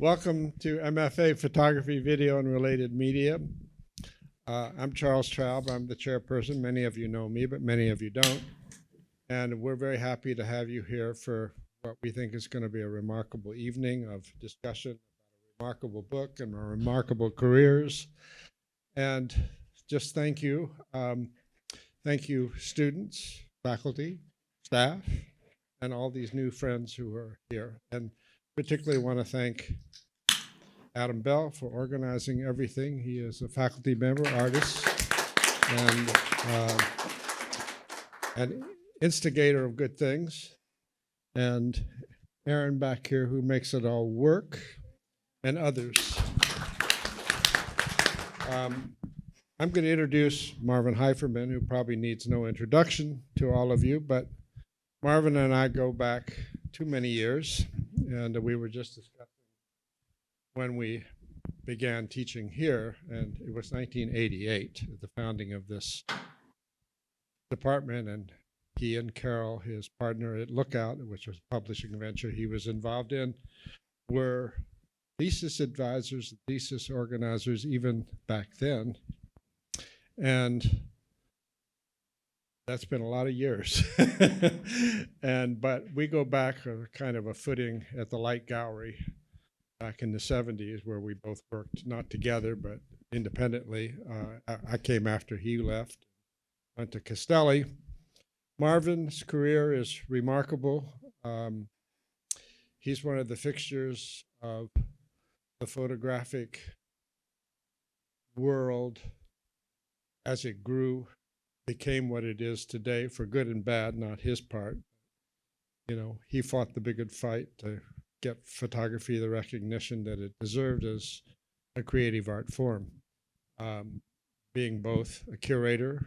Welcome to MFA Photography, Video, and Related Media. I'm Charles Traub. I'm the chairperson. Many of you know me, but many of you don't. And we're very happy to have you here for what we think is going to be a remarkable evening of discussion about a remarkable book and our remarkable careers. And just thank you. Thank you, students, faculty, staff, and all these new friends who are here. And particularly want to thank Adam Bell for organizing everything. He is a faculty member, artist, and an instigator of good things. And Aaron back here, who makes it all work, and others. I'm going to introduce Marvin Heiferman, who probably needs no introduction to all of you, but Marvin and I go back too many years, and we were just discussing when we began teaching here, and it was 1988, the founding of this department, and he and Carol, his partner at Lookout, which was a publishing venture he was involved in, were thesis advisors, thesis organizers even back then. And that's been a lot of years. But we go back kind of a footing at the Light Gallery back in the 70s, where we both worked, not together, but independently. I came after he left, went to Castelli. Marvin's career is remarkable. He's one of the fixtures of the photographic world as it grew, became what it is today, for good and bad, not his part. You know, he fought the big good fight to get photography the recognition that it deserved as a creative art form, being both a curator,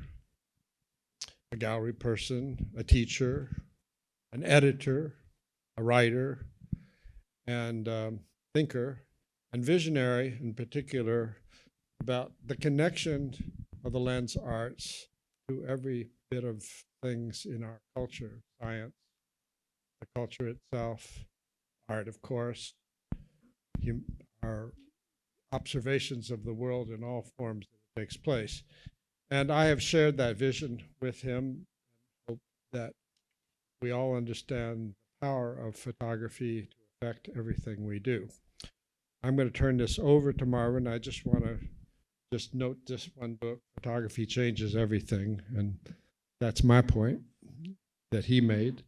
a gallery person, a teacher, an editor, a writer, and thinker, and visionary in particular about the connection of the lens arts to every bit of things in our culture: science, the culture itself, art, of course, our observations of the world in all forms that it takes place. And I have shared that vision with him, and hope that we all understand the power of photography to affect everything we do. I'm going to turn this over to Marvin. I just want to note this one book, Photography Changes Everything, and that's my point that he made.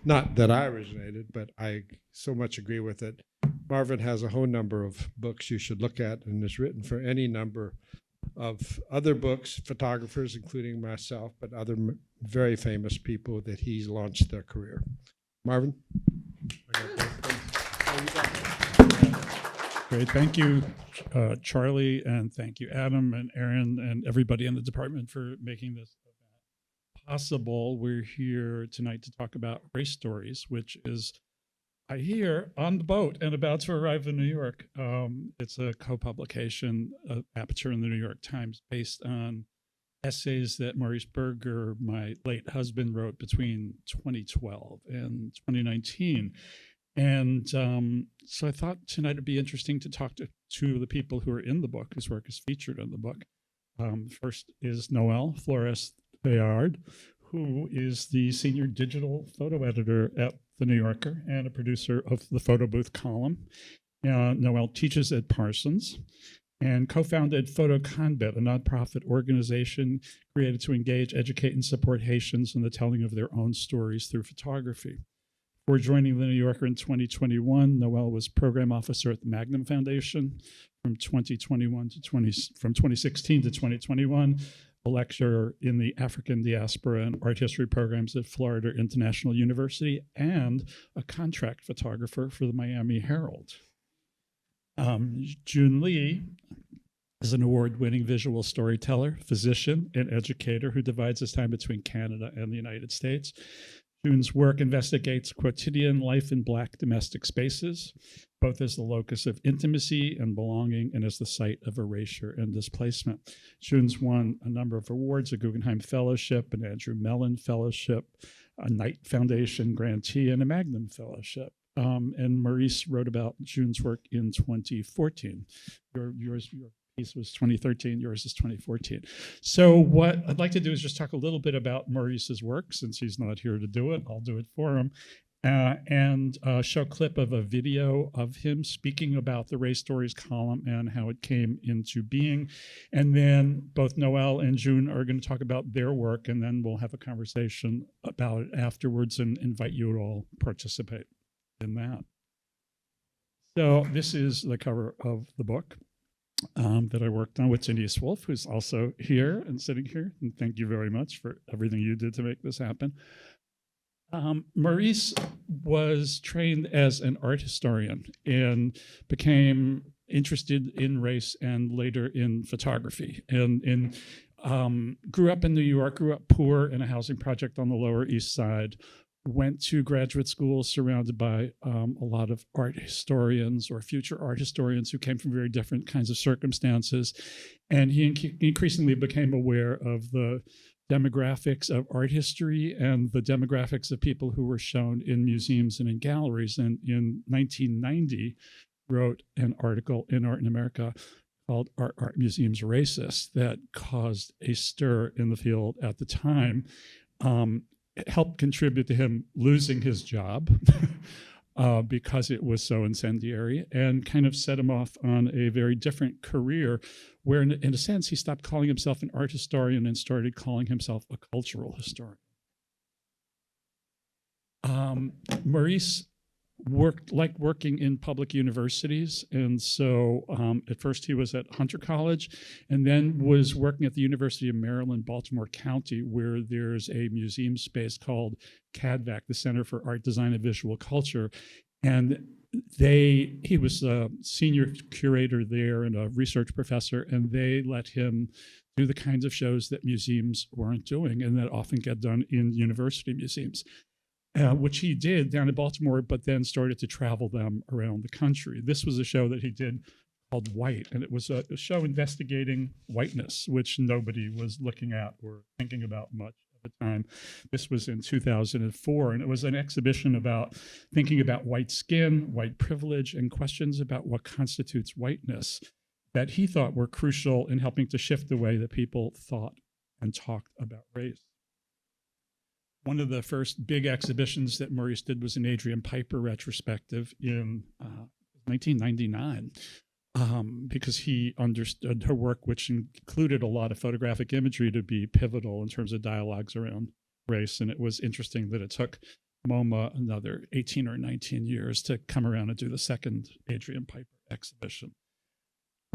Not that I originated, but I so much agree with it. Marvin has a whole number of books you should look at, and is written for any number of other books, photographers, including myself, but other very famous people that he's launched their career. Marvin? Great, thank you, Charlie, and thank you, Adam and Aaron, and everybody in the department for making this event possible. We're here tonight to talk about Race Stories, which is, I hear, on the boat and about to arrive in New York. It's a co-publication of Aperture in the New York Times based on essays that Maurice Berger, my late husband, wrote between 2012 and 2019. And so I thought tonight it'd be interesting to talk to the people who are in the book, whose work is featured in the book. First is Noelle Flores Théard, who is the senior digital photo editor at The New Yorker and a producer of the Photo Booth column. Noelle teaches at Parsons and co-founded Photo Conbit, a nonprofit organization created to engage, educate, and support Haitians in the telling of their own stories through photography. Before joining The New Yorker in 2021, Noelle was program officer at the Magnum Foundation from 2016 to 2021, a lecturer in the African diaspora and art history programs at Florida International University, and a contract photographer for the Miami Herald. Zun Lee is an award-winning visual storyteller, physician, and educator who divides his time between Canada and the United States. Jun's work investigates quotidian life in Black domestic spaces, both as the locus of intimacy and belonging and as the site of erasure and displacement. Jun's won a number of awards, a Guggenheim Fellowship, an Andrew Mellon Fellowship, a Knight Foundation grantee, and a Magnum Fellowship. and Maurice wrote about Zun's work in 2014. Your piece was 2013, yours is 2014. So what I'd like to do is just talk a little bit about Maurice's work, since he's not here to do it. I'll do it for him. And show a clip of a video of him speaking about the Race Stories column and how it came into being. And then both Noelle and Zun are going to talk about their work, and then we'll have a conversation about it afterwards and invite you to all participate in that. So this is the cover of the book that I worked on with Denise Wolf, who's also here and sitting here. And thank you very much for everything you did to make this happen. Maurice was trained as an art historian and became interested in race and later in photography, and grew up in New York, grew up poor in a housing project on the Lower East Side, went to graduate school surrounded by a lot of art historians or future art historians who came from very different kinds of circumstances. And he increasingly became aware of the demographics of art history and the demographics of people who were shown in museums and in galleries. And in 1990, wrote an article in Art in America called Art Museums Racist that caused a stir in the field at the time. It helped contribute to him losing his job because it was so incendiary, and kind of set him off on a very different career where, in a sense, he stopped calling himself an art historian and started calling himself a cultural historian. Maurice liked working in public universities, and so at first he was at Hunter College, and then was working at the University of Maryland, Baltimore County, where there's a museum space called CADVAC, the Center for Art, Design, and Visual Culture, and he was a senior curator there and a research professor, and they let him do the kinds of shows that museums weren't doing and that often get done in university museums. Which he did down in Baltimore, but then started to travel them around the country. This was a show that he did called White, and it was a show investigating whiteness, which nobody was looking at or thinking about much at the time. This was in 2004, and it was an exhibition about thinking about white skin, white privilege, and questions about what constitutes whiteness that he thought were crucial in helping to shift the way that people thought and talked about race. One of the first big exhibitions that Maurice did was an Adrian Piper retrospective in 1999, because he understood her work, which included a lot of photographic imagery, to be pivotal in terms of dialogues around race. And it was interesting that it took MoMA another 18 or 19 years to come around and do the second Adrian Piper exhibition.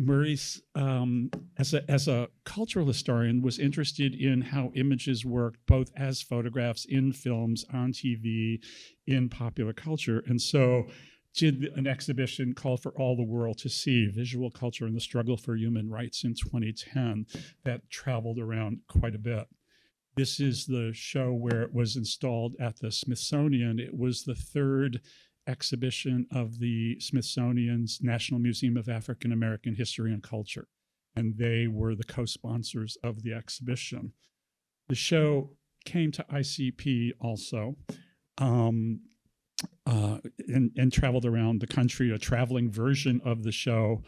Maurice, as a cultural historian, was interested in how images worked, both as photographs, in films, on TV, in popular culture. And so did an exhibition called For All the World to See, Visual Culture and the Struggle for Human Rights in 2010 that traveled around quite a bit. This is the show where it was installed at the Smithsonian. It was the third exhibition of the Smithsonian's National Museum of African American History and Culture, and they were the co-sponsors of the exhibition. The show came to ICP also, and traveled around the country. A traveling version of the show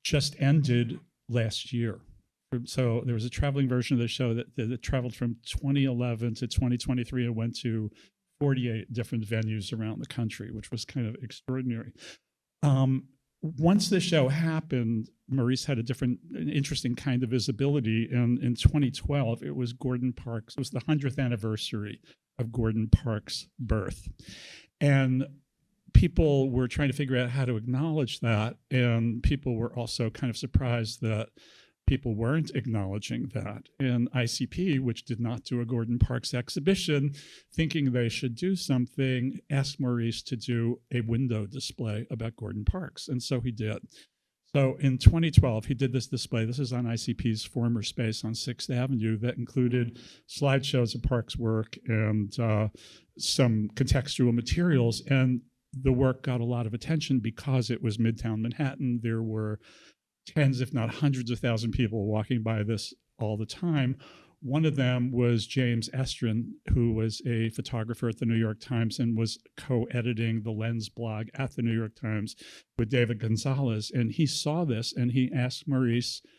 just ended last year. So there was a traveling version of the show that traveled from 2011 to 2023 and went to 48 different venues around the country, which was kind of extraordinary. Once the show happened, Maurice had an interesting kind of visibility. And in 2012, it was Gordon Parks. It was the 100th anniversary of Gordon Parks' birth. And people were trying to figure out how to acknowledge that. And people were also kind of surprised that people weren't acknowledging that. And ICP, which did not do a Gordon Parks exhibition, thinking they should do something, asked Maurice to do a window display about Gordon Parks. And so he did. So in 2012, he did this display. This is on ICP's former space on 6th Avenue that included slideshows of Parks' work and some contextual materials. And the work got a lot of attention because it was Midtown Manhattan. There were tens, if not hundreds of thousands of people walking by this all the time. One of them was James Estrin, who was a photographer at the New York Times and was co-editing the Lens blog at the New York Times with David Gonzalez. And he saw this and he asked Maurice if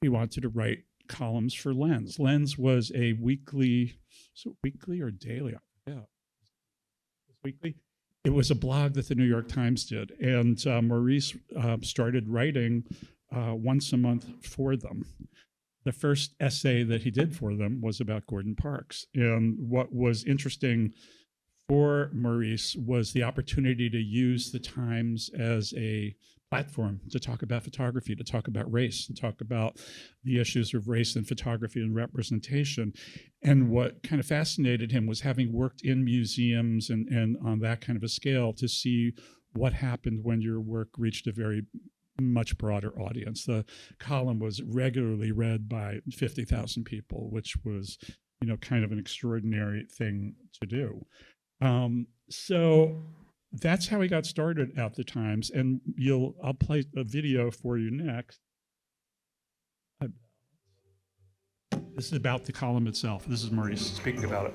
he wanted to write columns for Lens. Lens was a weekly, so weekly or daily? Yeah, weekly. It was a blog that the New York Times did. And Maurice started writing once a month for them. The first essay that he did for them was about Gordon Parks. And what was interesting for Maurice was the opportunity to use the Times as a platform to talk about photography, to talk about race, to talk about the issues of race and photography and representation. And what kind of fascinated him was having worked in museums and on that kind of a scale to see what happened when your work reached a very much broader audience. The column was regularly read by 50,000 people, which was, kind of an extraordinary thing to do. So that's how he got started at the Times. And I'll play a video for you next. This is about the column itself. This is Maurice speaking about it.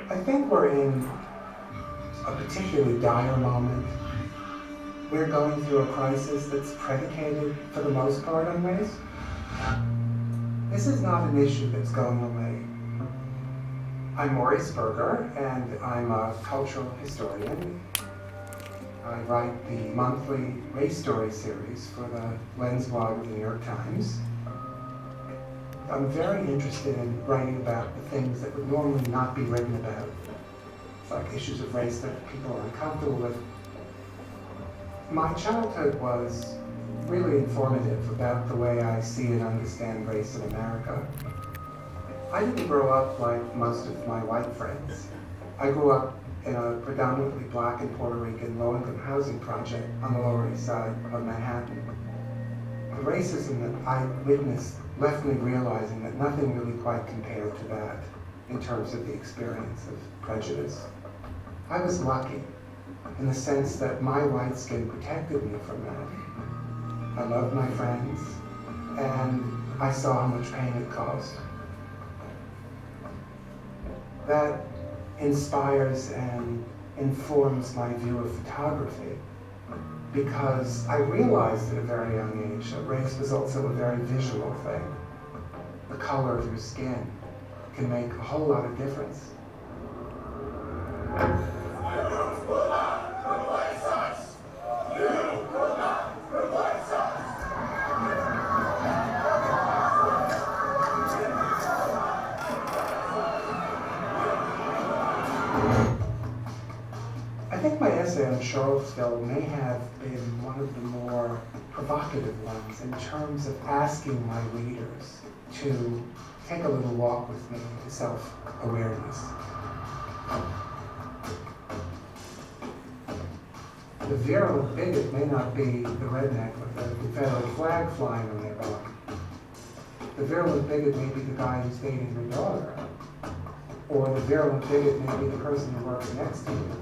I think we're in a particularly dire moment. We're going through a crisis that's predicated, for the most part, on race. This is not an issue that's going away. I'm Maurice Berger, and I'm a cultural historian. I write the monthly race story series for the Lens blog of the New York Times. I'm very interested in writing about the things that would normally not be written about. It's like issues of race that people are uncomfortable with. My childhood was really informative about the way I see and understand race in America. I didn't grow up like most of my white friends. I grew up in a predominantly black and Puerto Rican low-income housing project on the Lower East Side of Manhattan. The racism that I witnessed left me realizing that nothing really quite compared to that in terms of the experience of prejudice. I was lucky in the sense that my white skin protected me from that. I loved my friends, and I saw how much pain it caused. That inspires and informs my view of photography, because I realized at a very young age that race was also a very visual thing. The color of your skin can make a whole lot of difference. I think my essay on Charlottesville may have been one of the more provocative ones in terms of asking my readers to take a little walk with me to self-awareness. The virulent bigot may not be the redneck with the Confederate flag flying on their arm. The virulent bigot may be the guy who's dating your daughter. Or the virulent bigot may be the person who works next to you.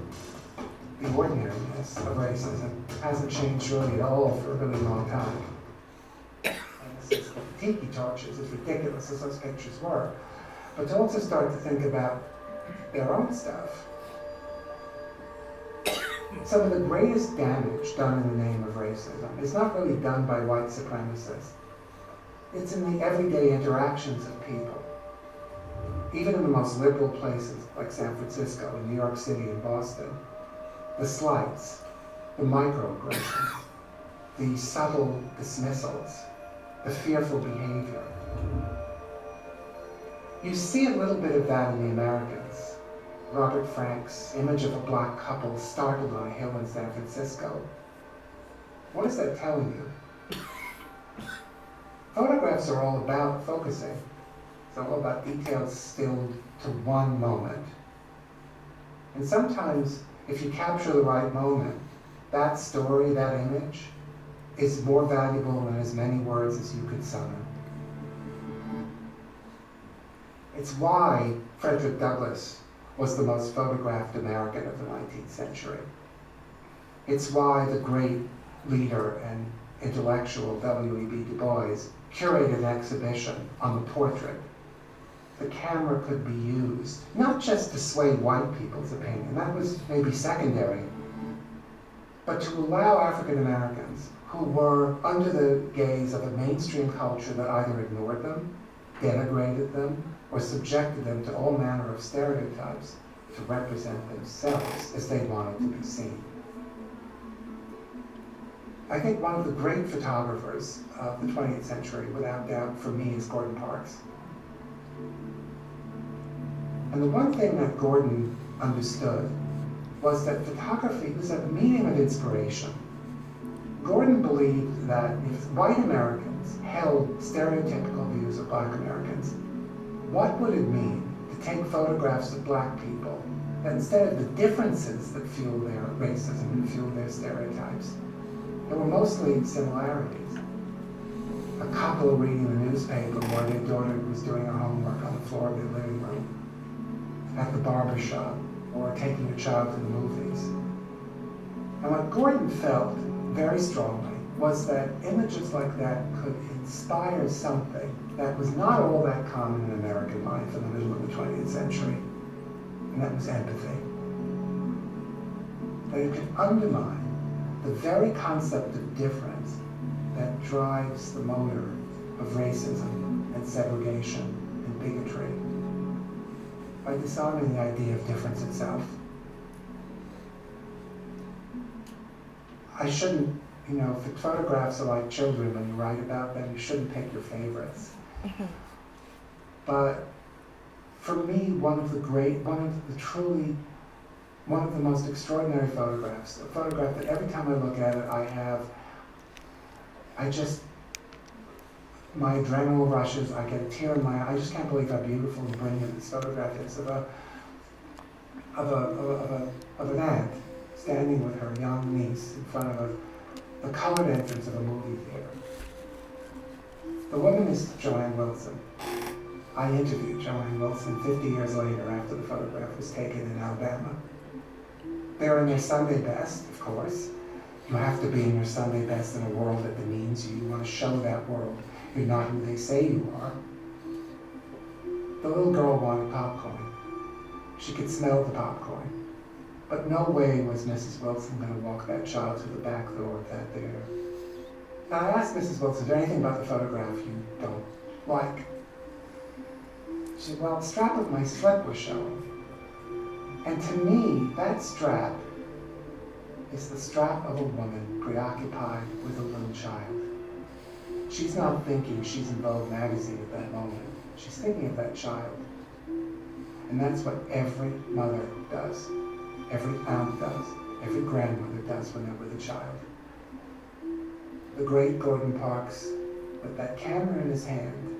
The ordinariness of racism hasn't changed really at all for a really long time. And this is the tiki torches, as ridiculous as those pictures were. But to also start to think about their own stuff. Some of the greatest damage done in the name of racism is not really done by white supremacists. It's in the everyday interactions of people. Even in the most liberal places like San Francisco and New York City and Boston, the slights, the microaggressions, the subtle dismissals, the fearful behavior. You see a little bit of that in the Americans. Robert Frank's image of a black couple startled on a hill in San Francisco. What is that telling you? Photographs are all about focusing. It's all about details stilled to one moment. And sometimes, if you capture the right moment, that story, that image, is more valuable than as many words as you could summon. It's why Frederick Douglass was the most photographed American of the 19th century. It's why the great leader and intellectual W.E.B. Du Bois curated an exhibition on the portrait. The camera could be used, not just to sway white people's opinion, that was maybe secondary, but to allow African Americans who were under the gaze of a mainstream culture that either ignored them, denigrated them, or subjected them to all manner of stereotypes to represent themselves as they wanted to be seen. I think one of the great photographers of the 20th century, without doubt, for me, is Gordon Parks. And the one thing that Gordon understood was that photography was a medium of inspiration. Gordon believed that if white Americans held stereotypical views of black Americans, what would it mean to take photographs of black people that instead of the differences that fuel their racism and fuel their stereotypes, there were mostly similarities. A couple reading the newspaper while their daughter was doing her homework on the floor of their living room, at the barber shop, or taking a child to the movies. And what Gordon felt very strongly was that images like that could inspire something that was not all that common in American life in the middle of the 20th century, and that was empathy. That it could undermine the very concept of difference that drives the motor of racism and segregation and bigotry by disarming the idea of difference itself. I shouldn't, if photographs are like children when you write about them, you shouldn't pick your favorites. But for me, one of the most extraordinary photographs, a photograph that every time I look at it, my adrenaline rushes, I get a tear in my eye. I just can't believe how beautiful and brilliant this photograph is of an aunt standing with her young niece in front of the colored entrance of a movie theater. The woman is Joanne Wilson. I interviewed Joanne Wilson 50 years later after the photograph was taken in Alabama. They're in their Sunday best, of course. You have to be in your Sunday best in a world that demeans you. You want to show that world you're not who they say you are. The little girl wanted popcorn. She could smell the popcorn. But no way was Mrs. Wilson going to walk that child to the back door of that theater. Now I asked Mrs. Wilson, is there anything about the photograph you don't like? She said, well, the strap of my slip was showing. And to me, that strap is the strap of a woman preoccupied with a little child. She's not thinking she's in Vogue magazine at that moment. She's thinking of that child. And that's what every mother does. Every aunt does. Every grandmother does when they're with a child. The great Gordon Parks, with that camera in his hand,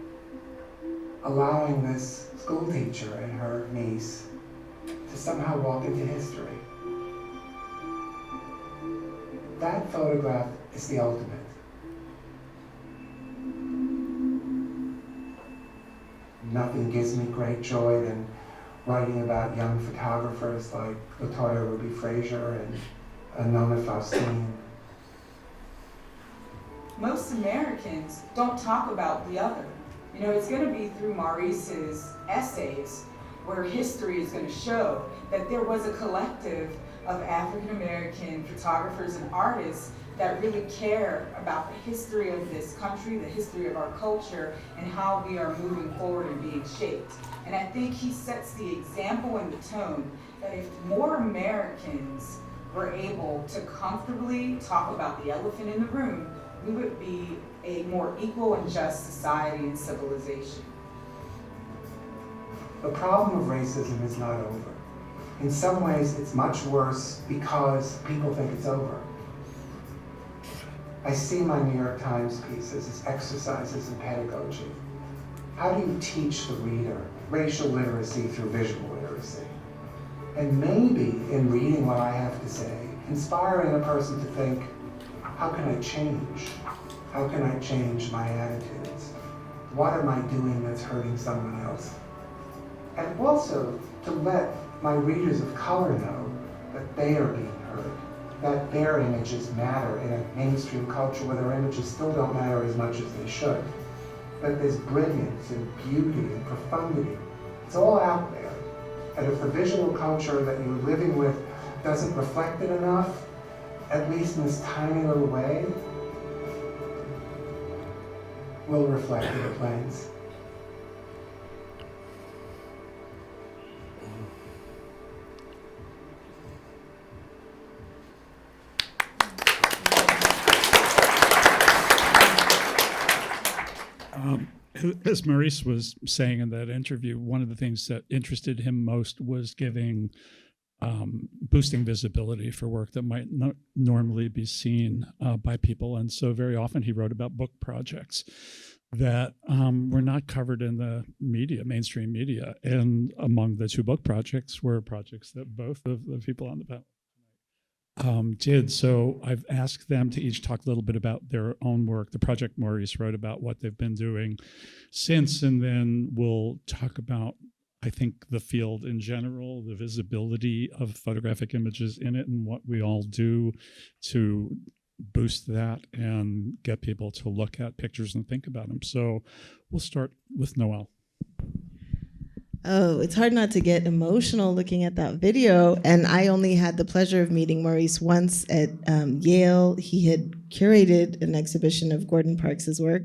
allowing this school teacher and her niece to somehow walk into history. That photograph is the ultimate. Nothing gives me great joy than writing about young photographers like Latoya Ruby Frazier and Nona Faustine. Most Americans don't talk about the other. It's going to be through Maurice's essays where history is going to show that there was a collective of African American photographers and artists that really care about the history of this country, the history of our culture, and how we are moving forward and being shaped. And I think he sets the example and the tone that if more Americans were able to comfortably talk about the elephant in the room, we would be a more equal and just society and civilization. The problem of racism is not over. In some ways, it's much worse because people think it's over. I see my New York Times pieces as exercises in pedagogy. How do you teach the reader racial literacy through visual literacy? And maybe in reading what I have to say, inspiring a person to think, how can I change? How can I change my attitudes? What am I doing that's hurting someone else? And also to let my readers of color know that they are being heard, that their images matter in a mainstream culture where their images still don't matter as much as they should. That there's brilliance and beauty and profundity. It's all out there. And if the visual culture that you're living with doesn't reflect it enough, at least in this tiny little way, will reflect in the planes. As Maurice was saying in that interview, one of the things that interested him most was giving boosting visibility for work that might not normally be seen by people. And so very often he wrote about book projects that were not covered in the media, mainstream media. And among the two book projects were projects that both of the people on the panel did. So I've asked them to each talk a little bit about their own work, the project Maurice wrote about, what they've been doing since, and then we'll talk about, I think, the field in general, the visibility of photographic images in it, and what we all do to boost that and get people to look at pictures and think about them. So we'll start with Noelle. Oh, it's hard not to get emotional looking at that video. And I only had the pleasure of meeting Maurice once at Yale. He had curated an exhibition of Gordon Parks's work,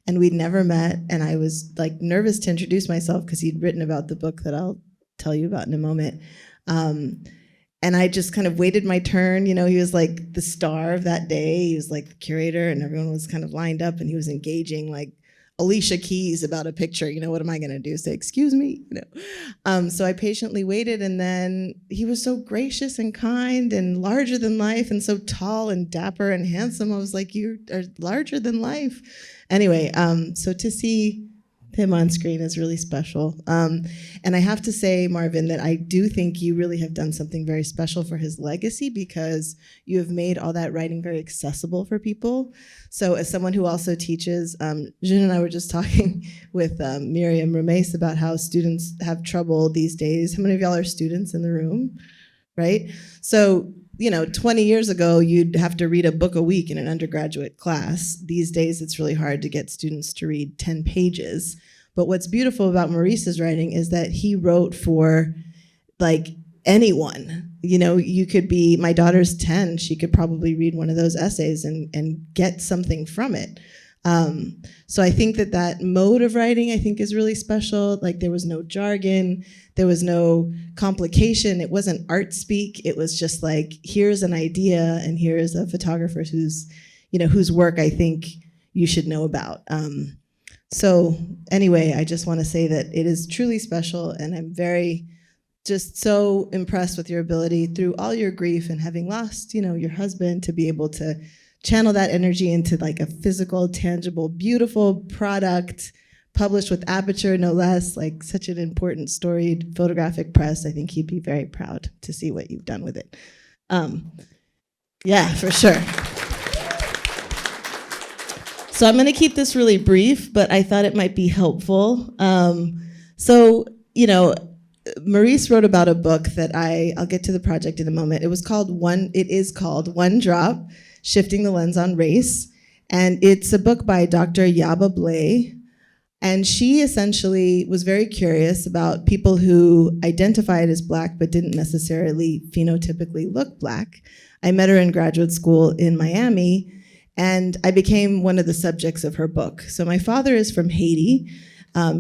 and we'd never met. And I was like nervous to introduce myself because he'd written about the book that I'll tell you about in a moment. And I just kind of waited my turn. You know, he was like the star of that day. He was like the curator, and everyone was kind of lined up, and he was engaging like Alicia Keys about a picture. You know, what am I going to do? Say, excuse me? You know. So I patiently waited, and then he was so gracious and kind and larger than life and so tall and dapper and handsome. I was like, you are larger than life. Anyway, so to see him on screen is really special. And I have to say, Marvin, that I do think you really have done something very special for his legacy, because you have made all that writing very accessible for people. So as someone who also teaches, Zun and I were just talking with Miriam Ramesh about how students have trouble these days. How many of y'all are students in the room, right? So, you know, 20 years ago, you'd have to read a book a week in an undergraduate class. These days, it's really hard to get students to read 10 pages. But what's beautiful about Maurice's writing is that he wrote for, like, anyone. You know, you could be, my daughter's 10, she could probably read one of those essays and get something from it. So I think that that mode of writing, I think, is really special. Like, there was no jargon, there was no complication. It wasn't art speak. It was just like, here's an idea, and here's a photographer who's, you know, whose work I think you should know about. So anyway, I just want to say that it is truly special, and I'm very just so impressed with your ability through all your grief and having lost, you know, your husband, to be able to channel that energy into like a physical, tangible, beautiful product published with Aperture, no less, like such an important storied photographic press. I think he'd be very proud to see what you've done with it. Yeah, for sure. So I'm going to keep this really brief, but I thought it might be helpful. So, you know, Maurice wrote about a book that I'll get to the project in a moment. It is called One Drop, Shifting the Lens on Race. And it's a book by Dr. Yaba Blay. And she essentially was very curious about people who identified as Black but didn't necessarily phenotypically look Black. I met her in graduate school in Miami, and I became one of the subjects of her book. So my father is from Haiti.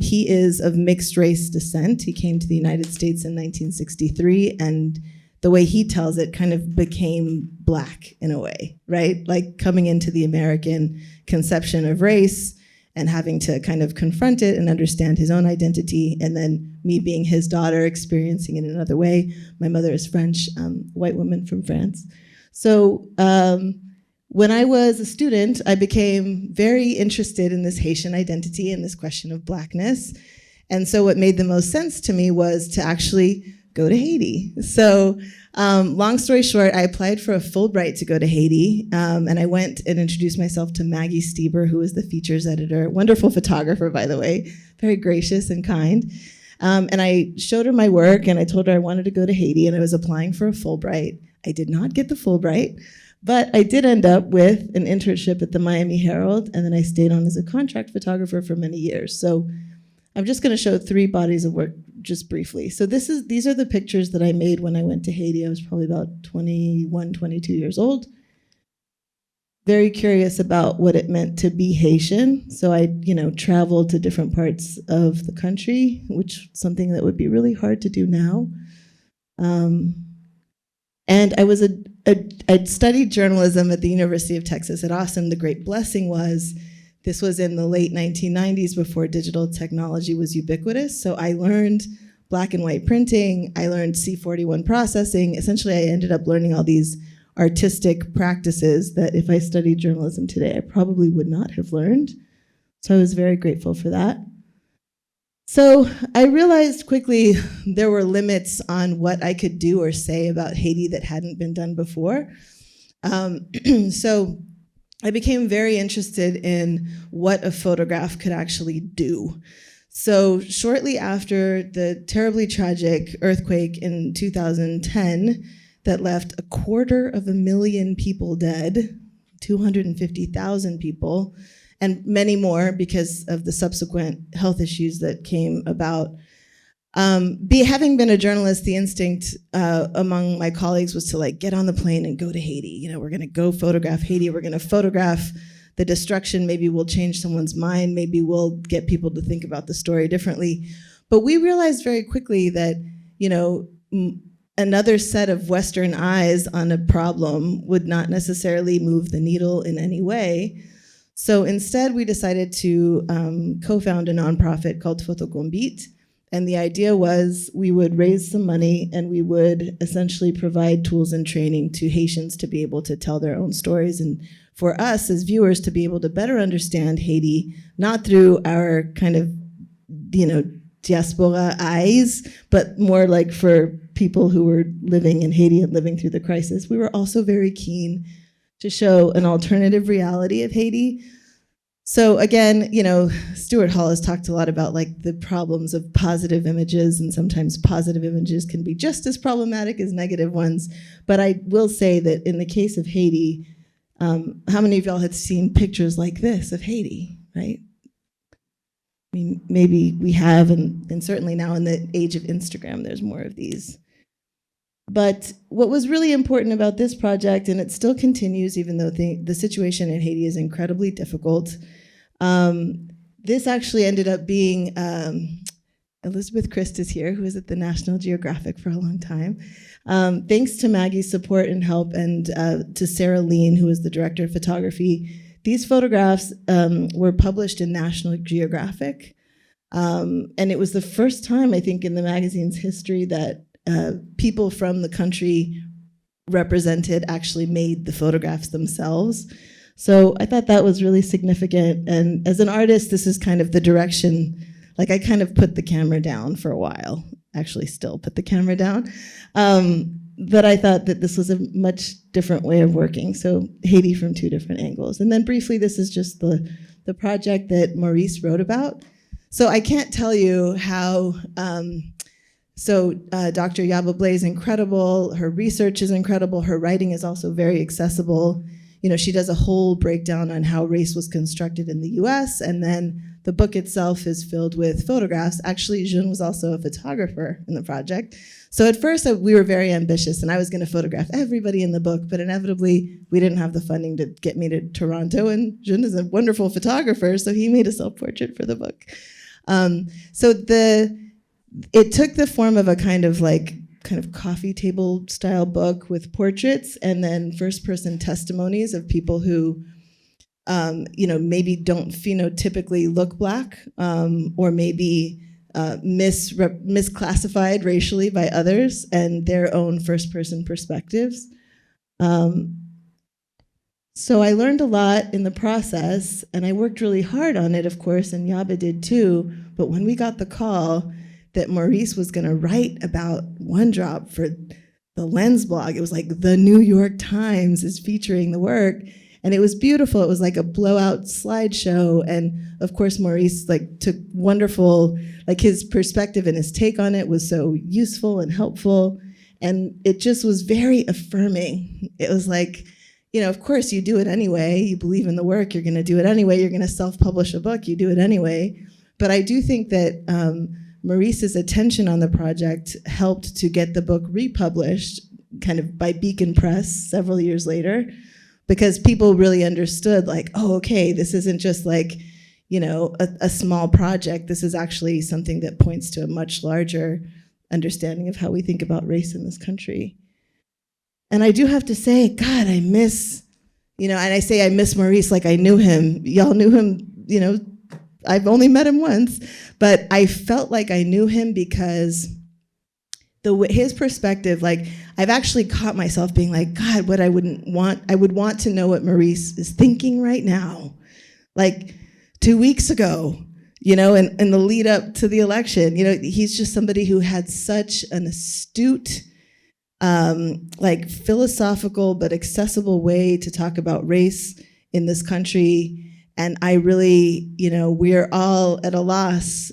He is of mixed race descent. He came to the United States in 1963, and the way he tells it, kind of became Black in a way, right? Like coming into the American conception of race and having to kind of confront it and understand his own identity, and then me being his daughter, experiencing it in another way. My mother is French, white woman from France. So When I was a student, I became very interested in this Haitian identity and this question of Blackness. And so what made the most sense to me was to actually go to Haiti. So long story short, I applied for a Fulbright to go to Haiti, and I went and introduced myself to Maggie Stieber, who was the features editor, wonderful photographer, by the way, very gracious and kind. And I showed her my work, and I told her I wanted to go to Haiti, and I was applying for a Fulbright. I did not get the Fulbright, but I did end up with an internship at the Miami Herald, and then I stayed on as a contract photographer for many years. So I'm just going to show 3 bodies of work just briefly. So these are the pictures that I made when I went to Haiti. I was probably about 21, 22 years old. Very curious about what it meant to be Haitian. So I, traveled to different parts of the country, which is something that would be really hard to do now. And I'd studied journalism at the University of Texas at Austin. The great blessing was this was in the late 1990s before digital technology was ubiquitous. So I learned black and white printing. I learned C41 processing. Essentially, I ended up learning all these artistic practices that if I studied journalism today, I probably would not have learned. So I was very grateful for that. So I realized quickly there were limits on what I could do or say about Haiti that hadn't been done before. So I became very interested in what a photograph could actually do. So shortly after the terribly tragic earthquake in 2010 that left 250,000 people dead, 250,000 people, and many more because of the subsequent health issues that came about. Having been a journalist, the instinct among my colleagues was to get on the plane and go to Haiti. We're gonna go photograph Haiti. We're gonna photograph the destruction. Maybe we'll change someone's mind. Maybe we'll get people to think about the story differently. But we realized very quickly that, another set of Western eyes on a problem would not necessarily move the needle in any way. So instead, we decided to co-found a nonprofit called Photocombit. And the idea was we would raise some money and we would essentially provide tools and training to Haitians to be able to tell their own stories, and for us as viewers to be able to better understand Haiti, not through our kind of, diaspora eyes, but more like for people who were living in Haiti and living through the crisis. We were also very keen to show an alternative reality of Haiti. So again, Stuart Hall has talked a lot about the problems of positive images, and sometimes positive images can be just as problematic as negative ones. But I will say that in the case of Haiti, how many of y'all have seen pictures like this of Haiti, right? I mean, maybe we have, and certainly now in the age of Instagram, there's more of these. But what was really important about this project, and it still continues even though the situation in Haiti is incredibly difficult, this actually ended up being, Elizabeth Christ is here, who was at the National Geographic for a long time. Thanks to Maggie's support and help, and to Sarah Lean, who was the director of photography, these photographs were published in National Geographic. And it was the first time, I think, in the magazine's history that people from the country represented actually made the photographs themselves. So I thought that was really significant. And as an artist, this is kind of the direction, I kind of put the camera down for a while, actually still put the camera down. But I thought that this was a much different way of working. So Haiti from 2 different angles. And then briefly, this is just the project that Maurice wrote about. So I can't tell you how, Dr. Yabablé is incredible. Her research is incredible. Her writing is also very accessible. She does a whole breakdown on how race was constructed in the US, and then the book itself is filled with photographs. Actually, Zun was also a photographer in the project. So at first, we were very ambitious, and I was going to photograph everybody in the book, but inevitably, we didn't have the funding to get me to Toronto, and Zun is a wonderful photographer, so he made a self-portrait for the book. It took the form of a kind of coffee table style book with portraits and then first-person testimonies of people who maybe don't phenotypically look Black, or maybe misclassified racially by others, and their own first-person perspectives. So I learned a lot in the process, and I worked really hard on it, of course, and Yaba did too. But when we got the call that Maurice was going to write about One Drop for the Lens blog, it was like the New York Times is featuring the work, and it was beautiful. It was like a blowout slideshow, and of course Maurice took wonderful, his perspective and his take on it was so useful and helpful, and it just was very affirming. It was like, of course you do it anyway. You believe in the work, you're going to do it anyway. You're going to self-publish a book, you do it anyway. But I do think that Maurice's attention on the project helped to get the book republished kind of by Beacon Press several years later, because people really understood oh, okay, this isn't just a small project. This is actually something that points to a much larger understanding of how we think about race in this country. And I do have to say, God, I miss, and I say I miss Maurice like I knew him. Y'all knew him, I've only met him once, but I felt like I knew him because his perspective, I've actually caught myself being like, God, I would want to know what Maurice is thinking right now. 2 weeks ago, in the lead up to the election, he's just somebody who had such an astute, philosophical but accessible way to talk about race in this country. And I really, we're all at a loss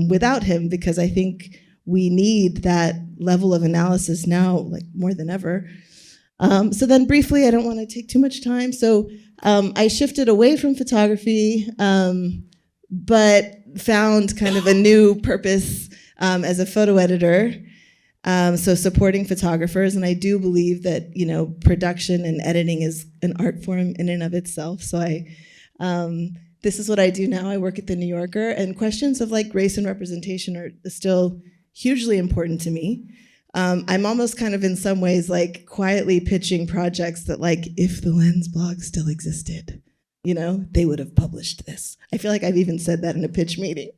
without him, because I think we need that level of analysis now, more than ever. So then briefly, I don't want to take too much time. So I shifted away from photography, but found kind of a new purpose as a photo editor. So supporting photographers, and I do believe that, production and editing is an art form in and of itself. So this is what I do now. I work at The New Yorker, and questions of race and representation are still hugely important to me. I'm almost kind of in some ways quietly pitching projects that if the Lens blog still existed, they would have published this. I feel like I've even said that in a pitch meeting.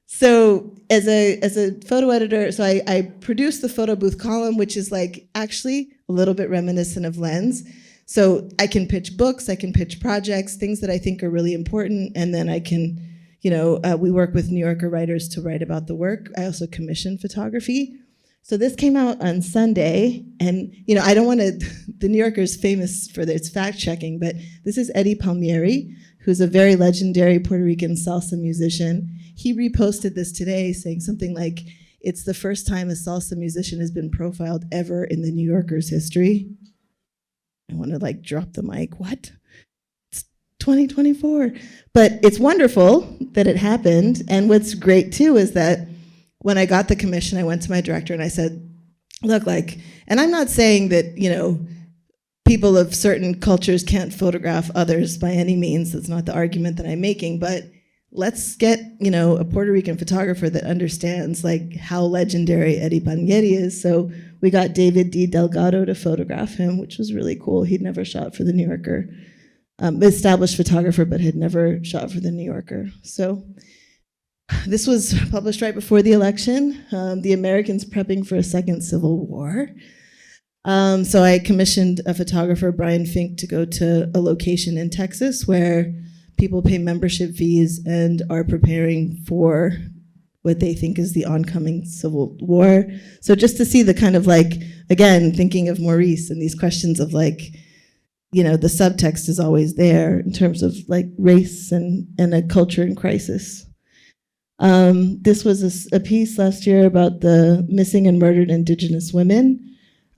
So as a photo editor, so I produce the photo booth column, which is actually a little bit reminiscent of Lens. So I can pitch books, I can pitch projects, things that I think are really important, and then I can, we work with New Yorker writers to write about the work. I also commission photography. So this came out on Sunday, and I don't want to, the New Yorker is famous for its fact checking, but this is Eddie Palmieri, who's a very legendary Puerto Rican salsa musician. He reposted this today saying something like, it's the first time a salsa musician has been profiled ever in the New Yorker's history. I want to drop the mic. What? It's 2024. But it's wonderful that it happened. And what's great too is that when I got the commission, I went to my director and I said, look, and I'm not saying that, people of certain cultures can't photograph others by any means. That's not the argument that I'm making, but let's get, a Puerto Rican photographer that understands how legendary Eddie Palmieri is. So we got David D. Delgado to photograph him, which was really cool. He'd never shot for The New Yorker. Established photographer, but had never shot for The New Yorker. So this was published right before the election. The Americans prepping for a second civil war. So I commissioned a photographer, Brian Fink, to go to a location in Texas where people pay membership fees and are preparing for what they think is the oncoming civil war. So just to see the kind of again, thinking of Maurice and these questions of the subtext is always there in terms of race and a culture in crisis. This was a piece last year about the missing and murdered Indigenous women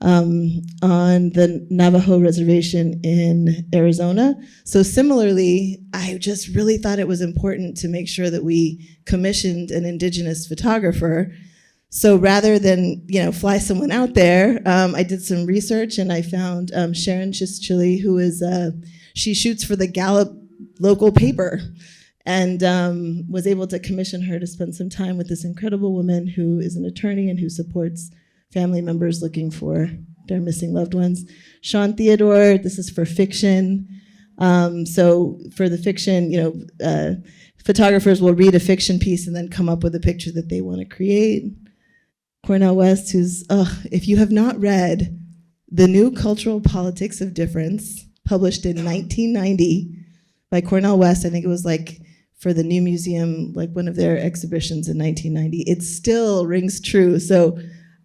on the Navajo reservation in Arizona. So similarly, I just really thought it was important to make sure that we commissioned an Indigenous photographer. So rather than fly someone out there, I did some research and I found Sharon Chischili, who is she shoots for the Gallup local paper, and was able to commission her to spend some time with this incredible woman who is an attorney and who supports family members looking for their missing loved ones. Sean Theodore, this is for fiction. So for the fiction, photographers will read a fiction piece and then come up with a picture that they want to create. Cornell West, who's, if you have not read The New Cultural Politics of Difference published in 1990 by Cornell West. I think it was like for the New Museum, like one of their exhibitions in 1990. It still rings true. So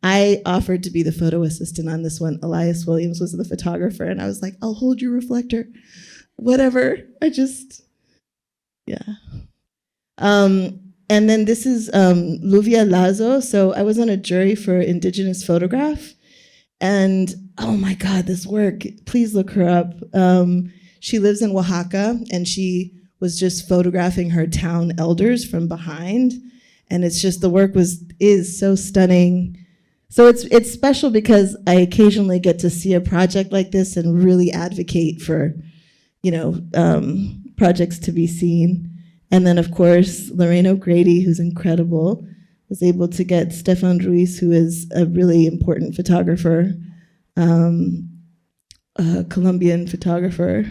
I offered to be the photo assistant on this one. Elias Williams was the photographer, and I was like, I'll hold your reflector, whatever. Yeah. And then this is Luvia Lazo. So I was on a jury for Indigenous photograph. And oh my God, this work, please look her up. She lives in Oaxaca, and she was just photographing her town elders from behind. And it's just, the work is so stunning. So it's special because I occasionally get to see a project like this and really advocate for, projects to be seen. And then, of course, Lorraine O'Grady, who's incredible, was able to get Stefan Ruiz, who is a really important photographer, a Colombian photographer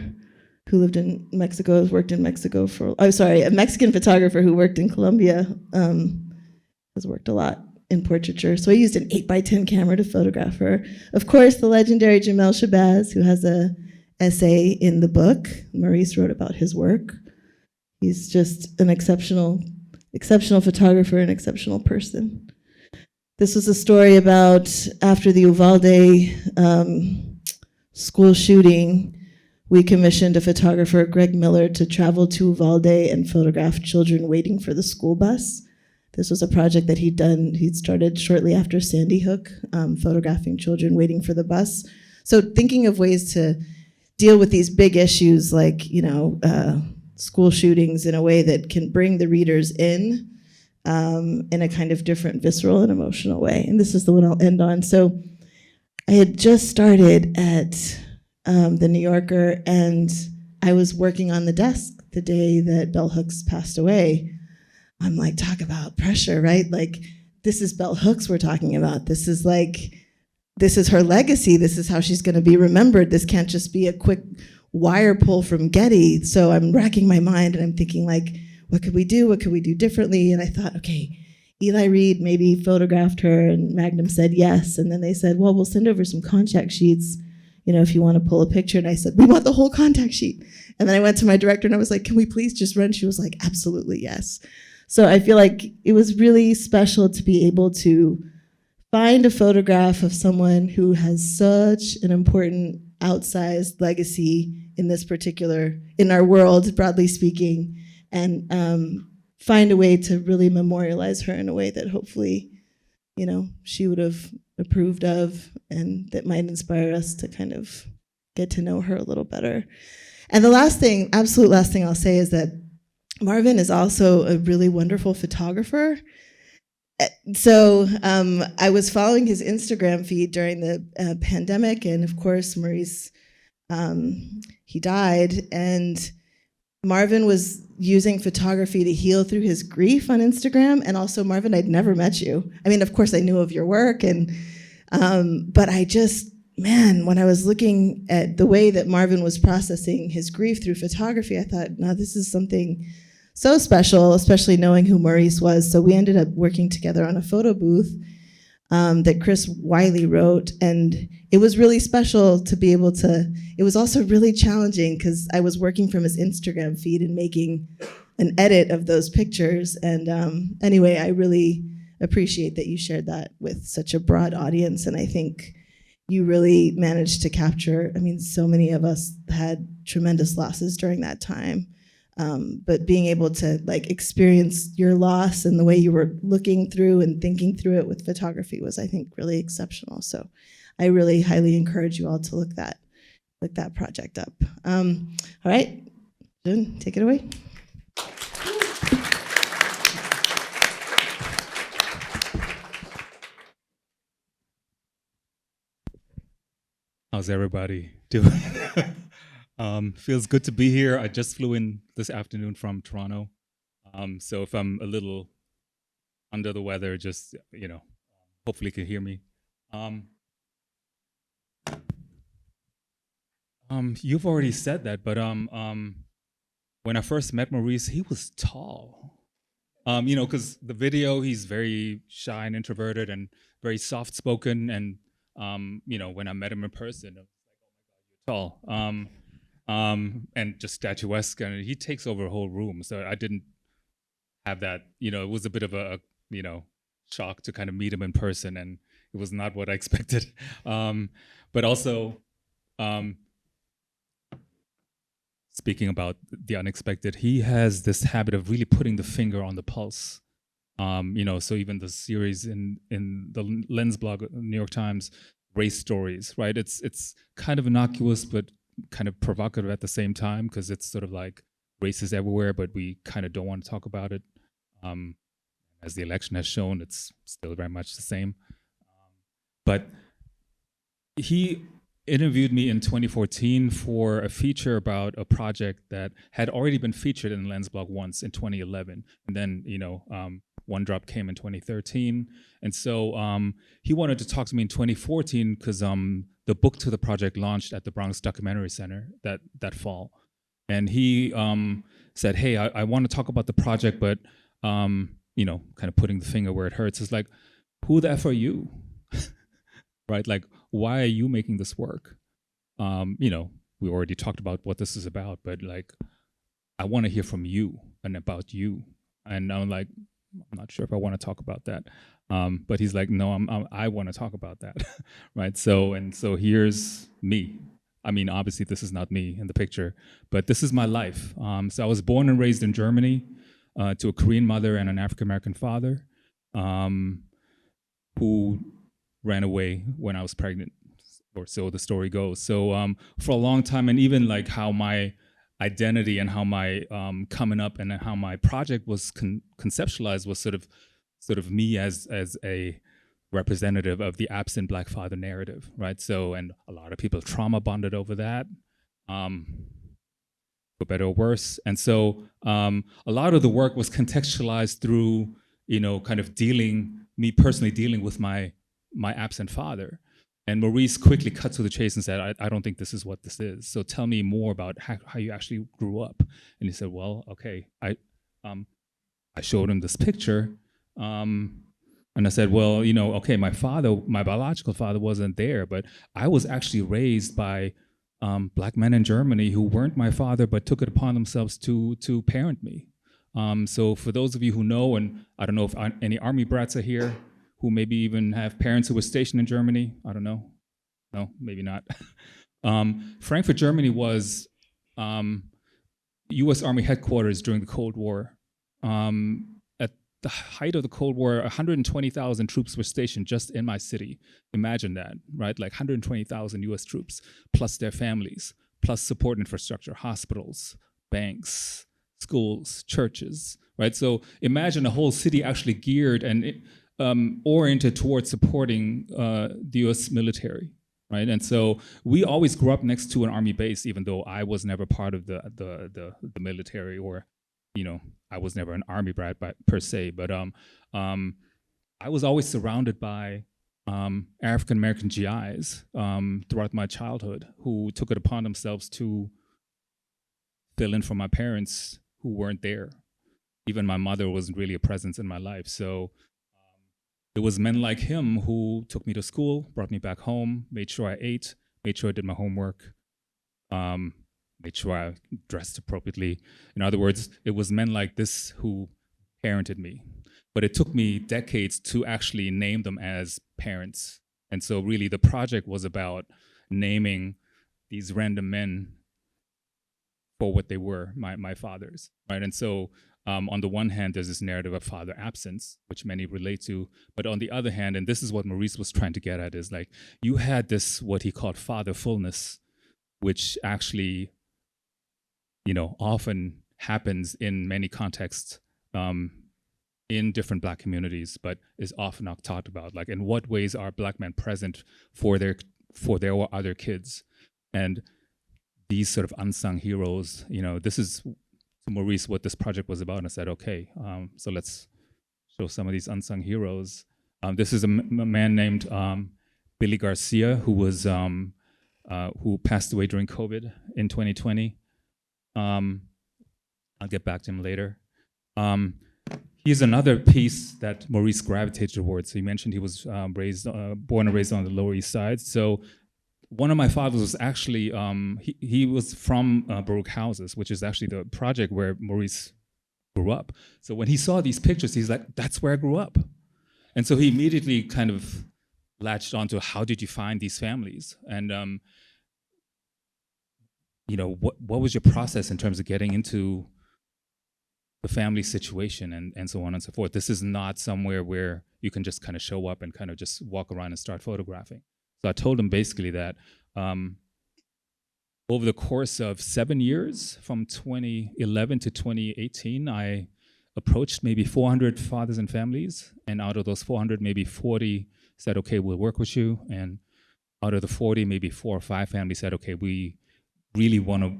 who lived in Mexico, has worked in Mexico a Mexican photographer who worked in Colombia, has worked a lot in portraiture. So I used an 8x10 camera to photograph her. Of course, the legendary Jamel Shabazz, who has an essay in the book. Maurice wrote about his work. He's just an exceptional photographer, an exceptional person. This was a story about after the Uvalde school shooting, we commissioned a photographer, Greg Miller, to travel to Uvalde and photograph children waiting for the school bus. This was a project that he'd started shortly after Sandy Hook, photographing children waiting for the bus. So thinking of ways to deal with these big issues like, school shootings in a way that can bring the readers in a kind of different visceral and emotional way. And this is the one I'll end on. So I had just started at the New Yorker, and I was working on the desk the day that Bell Hooks passed away. I'm like, talk about pressure, right? Like, this is Bell Hooks we're talking about. This is her legacy. This is how she's gonna be remembered. This can't just be a quick wire pull from Getty. So I'm racking my mind and I'm thinking, like, what could we do? What could we do differently? And I thought, okay, Eli Reed maybe photographed her, and Magnum said yes. And then they said, well, we'll send over some contact sheets, if you want to pull a picture. And I said, we want the whole contact sheet. And then I went to my director and I was like, can we please just run? She was like, absolutely, yes. So I feel like it was really special to be able to find a photograph of someone who has such an important outsized legacy in our world, broadly speaking, and find a way to really memorialize her in a way that hopefully, she would have approved of, and that might inspire us to kind of get to know her a little better. And the absolute last thing I'll say is that Marvin is also a really wonderful photographer. So I was following his Instagram feed during the pandemic, and of course, Maurice, he died, and Marvin was using photography to heal through his grief on Instagram. And also, Marvin, I'd never met you. I mean, of course, I knew of your work, but I just, when I was looking at the way that Marvin was processing his grief through photography, I thought, no, this is something so special, especially knowing who Maurice was. So we ended up working together on a photo booth that Chris Wiley wrote, and it was really special to be able to. It was also really challenging because I was working from his Instagram feed and making an edit of those pictures. And anyway, I really appreciate that you shared that with such a broad audience, and I think you really managed to capture. I mean, so many of us had tremendous losses during that time. But being able to experience your loss and the way you were looking through and thinking through it with photography was, I think, really exceptional. So I really highly encourage you all to look that project up. All right, Zun, take it away. How's everybody doing? Feels good to be here. I just flew in this afternoon from Toronto. So if I'm a little under the weather, just, hopefully you can hear me. You've already said that, but when I first met Maurice, he was tall. Because the video, he's very shy and introverted and very soft-spoken. And, when I met him in person, I was like, oh my God, you're tall. and just statuesque, and he takes over a whole room. So I didn't have that, it was a bit of a shock to kind of meet him in person, and it was not what I expected. But also, speaking about the unexpected, he has this habit of really putting the finger on the pulse. So even the series in the Lens blog, New York Times, race stories, right? It's kind of innocuous, but kind of provocative at the same time, because it's sort of like race is everywhere, but we kind of don't want to talk about it. As the election has shown, it's still very much the same. But he interviewed me in 2014 for a feature about a project that had already been featured in the Lens blog once in 2011. And then, One Drop came in 2013. And so he wanted to talk to me in 2014 because the book to the project launched at the Bronx Documentary Center that fall. And he said, hey, I want to talk about the project, but, kind of putting the finger where it hurts. It's like, who the F are you? Right? Like, why are you making this work? We already talked about what this is about, but like, I want to hear from you and about you. And I'm like, I'm not sure if I want to talk about that. But he's like, no, I want to talk about that. Right? So here's me. I mean, obviously this is not me in the picture, but this is my life. So I was born and raised in Germany to a Korean mother and an African-American father who ran away when I was pregnant, or so the story goes. So for a long time, and even like how my identity and how my coming up and how my project was conceptualized was sort of me as a representative of the absent Black father narrative, right? So, and a lot of people trauma bonded over that, for better or worse. And so a lot of the work was contextualized through, kind of me personally dealing with my absent father. And Maurice quickly cut to the chase and said, I don't think this is what this is. So tell me more about how you actually grew up. And he said, well, okay. I showed him this picture. And I said, well, okay, my biological father wasn't there, but I was actually raised by Black men in Germany who weren't my father, but took it upon themselves to parent me. So for those of you who know, and I don't know if any Army brats are here, who maybe even have parents who were stationed in Germany. I don't know. No, maybe not. Frankfurt, Germany was U.S. Army headquarters during the Cold War. At the height of the Cold War, 120,000 troops were stationed just in my city. Imagine that, right? Like 120,000 U.S. troops, plus their families, plus support infrastructure, hospitals, banks, schools, churches, right? So imagine a whole city actually geared and oriented towards supporting the U.S. military, right? And so we always grew up next to an Army base, even though I was never part of the military, or I was never an Army brat per se. But I was always surrounded by African American GIs throughout my childhood who took it upon themselves to fill in for my parents who weren't there. Even my mother wasn't really a presence in my life. So it was men like him who took me to school, brought me back home, made sure I ate, made sure I did my homework, made sure I dressed appropriately. In other words, it was men like this who parented me. But it took me decades to actually name them as parents. And so really the project was about naming these random men for what they were, my fathers, right? And so on the one hand, there's this narrative of father absence, which many relate to. But on the other hand, and this is what Maurice was trying to get at, is like, you had this, what he called fatherfulness, which actually, often happens in many contexts in different Black communities, but is often not talked about. Like, in what ways are Black men present for their other kids? And these sort of unsung heroes, this is, to Maurice, what this project was about. And I said, okay, so let's show some of these unsung heroes. This is a man named Billy Garcia, who passed away during COVID in 2020. I'll get back to him later. He's another piece that Maurice gravitated towards. So he mentioned he was born and raised on the Lower East Side. So one of my fathers was actually, he was from Baruch Houses, which is actually the project where Maurice grew up. So when he saw these pictures, he's like, that's where I grew up. And so he immediately kind of latched onto, how did you find these families? And, what was your process in terms of getting into the family situation and so on and so forth? This is not somewhere where you can just kind of show up and kind of just walk around and start photographing. So I told him basically that over the course of 7 years, from 2011 to 2018, I approached maybe 400 fathers and families. And out of those 400, maybe 40 said, okay, we'll work with you. And out of the 40, maybe 4 or 5 families said, okay, we really want to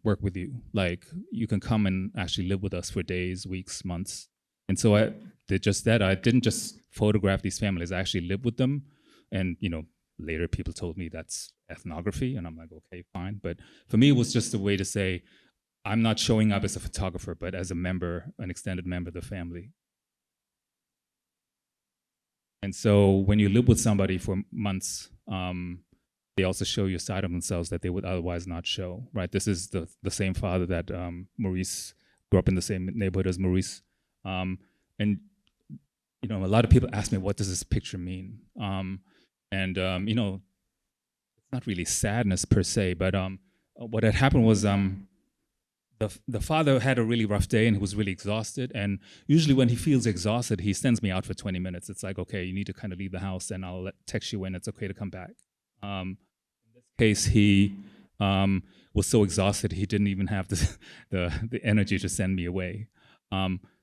work with you. Like, you can come and actually live with us for days, weeks, months. And so I did just that. I didn't just photograph these families. I actually lived with them. And, later people told me that's ethnography. And I'm like, okay, fine. But for me, it was just a way to say, I'm not showing up as a photographer, but as a member, an extended member of the family. And so when you live with somebody for months, they also show you a side of themselves that they would otherwise not show, right? This is the same father that Maurice grew up in the same neighborhood as Maurice. And, a lot of people ask me, what does this picture mean? It's not really sadness per se, but what had happened was the father had a really rough day and he was really exhausted. And usually when he feels exhausted, he sends me out for 20 minutes. It's like, okay, you need to kind of leave the house and I'll text you when it's okay to come back. In this case, he was so exhausted, he didn't even have the energy to send me away.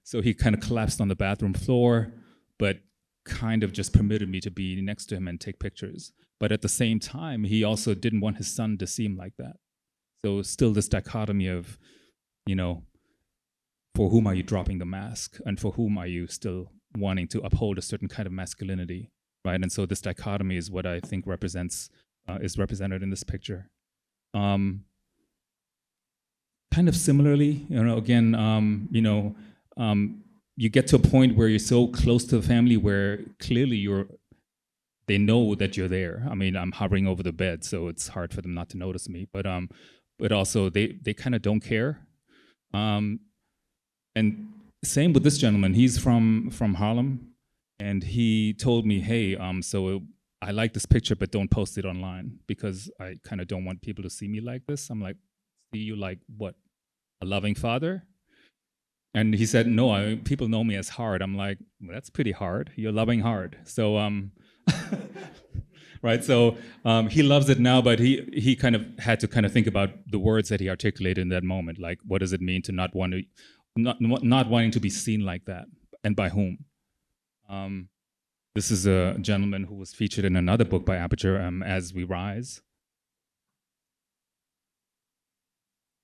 So he kind of collapsed on the bathroom floor, but kind of just permitted me to be next to him and take pictures. But at the same time, he also didn't want his son to see him like that. So still this dichotomy of, for whom are you dropping the mask and for whom are you still wanting to uphold a certain kind of masculinity, right? And so this dichotomy is what I think is represented in this picture. Kind of similarly, again, you get to a point where you're so close to the family where clearly they know that you're there. I mean, I'm hovering over the bed, so it's hard for them not to notice me. But also they kind of don't care. And same with this gentleman. He's from Harlem, and he told me, hey, so I like this picture, but don't post it online because I kind of don't want people to see me like this. I'm like, see you like what? A loving father? And he said, no, people know me as hard. I'm like, well, that's pretty hard. You're loving hard. So, right. So he loves it now, but he kind of had to kind of think about the words that he articulated in that moment. Like, what does it mean to not wanting to be seen like that, and by whom? This is a gentleman who was featured in another book by Aperture, As We Rise.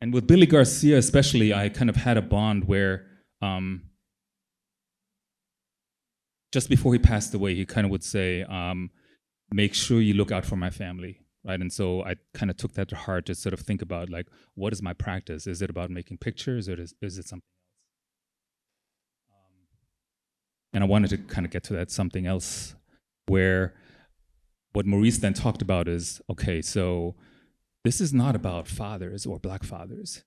And with Billy Garcia especially, I kind of had a bond where just before he passed away, he kind of would say, make sure you look out for my family, right? And so I kind of took that to heart to sort of think about, like, what is my practice? Is it about making pictures, or is it something else? And I wanted to kind of get to that something else, where what Maurice then talked about is, okay, so this is not about fathers or Black fathers.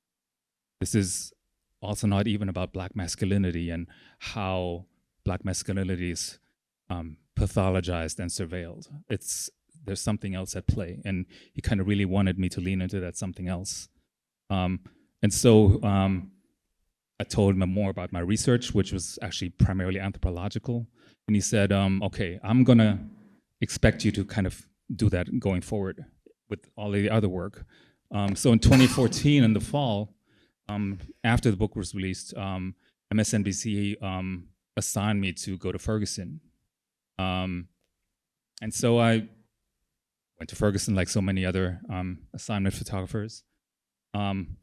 This is also not even about Black masculinity and how Black masculinity is pathologized and surveilled. There's something else at play, and he kind of really wanted me to lean into that something else. And so I told him more about my research, which was actually primarily anthropological. And he said, okay, I'm gonna expect you to kind of do that going forward with all of the other work. So in 2014, in the fall, after the book was released, MSNBC assigned me to go to Ferguson. And so I went to Ferguson like so many other assignment photographers, and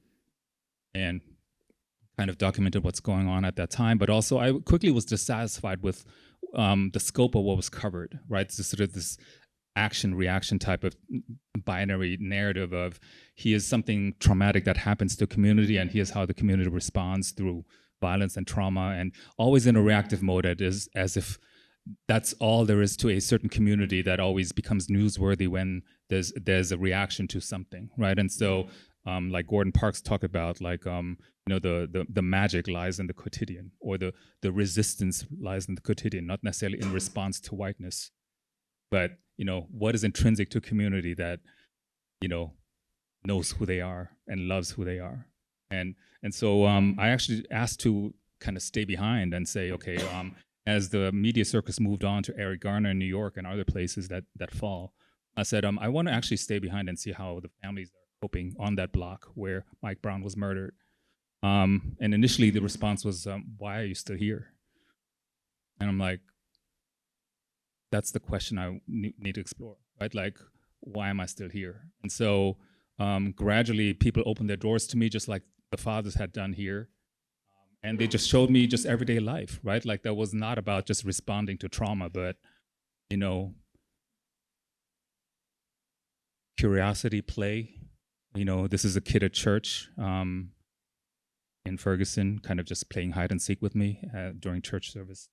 kind of documented what's going on at that time. But also I quickly was dissatisfied with the scope of what was covered, right? So sort of this action-reaction type of binary narrative of here's something traumatic that happens to a community, and here's how the community responds through violence and trauma, and always in a reactive mode, as if that's all there is to a certain community that always becomes newsworthy when there's a reaction to something, right? And so, like Gordon Parks talked about, like the magic lies in the quotidian, or the resistance lies in the quotidian, not necessarily in response to whiteness, but what is intrinsic to community that knows who they are and loves who they are. And so I actually asked to kind of stay behind and say, okay, as the media circus moved on to Eric Garner in New York and other places that fall, I said, I want to actually stay behind and see how the families are coping on that block where Mike Brown was murdered. And initially the response was, why are you still here? And I'm like, that's the question I need to explore, right? Like, why am I still here? And so gradually people opened their doors to me, just like the fathers had done here. And they just showed me just everyday life, right? Like, that was not about just responding to trauma, but, curiosity, play. This is a kid at church in Ferguson, kind of just playing hide and seek with me during church service.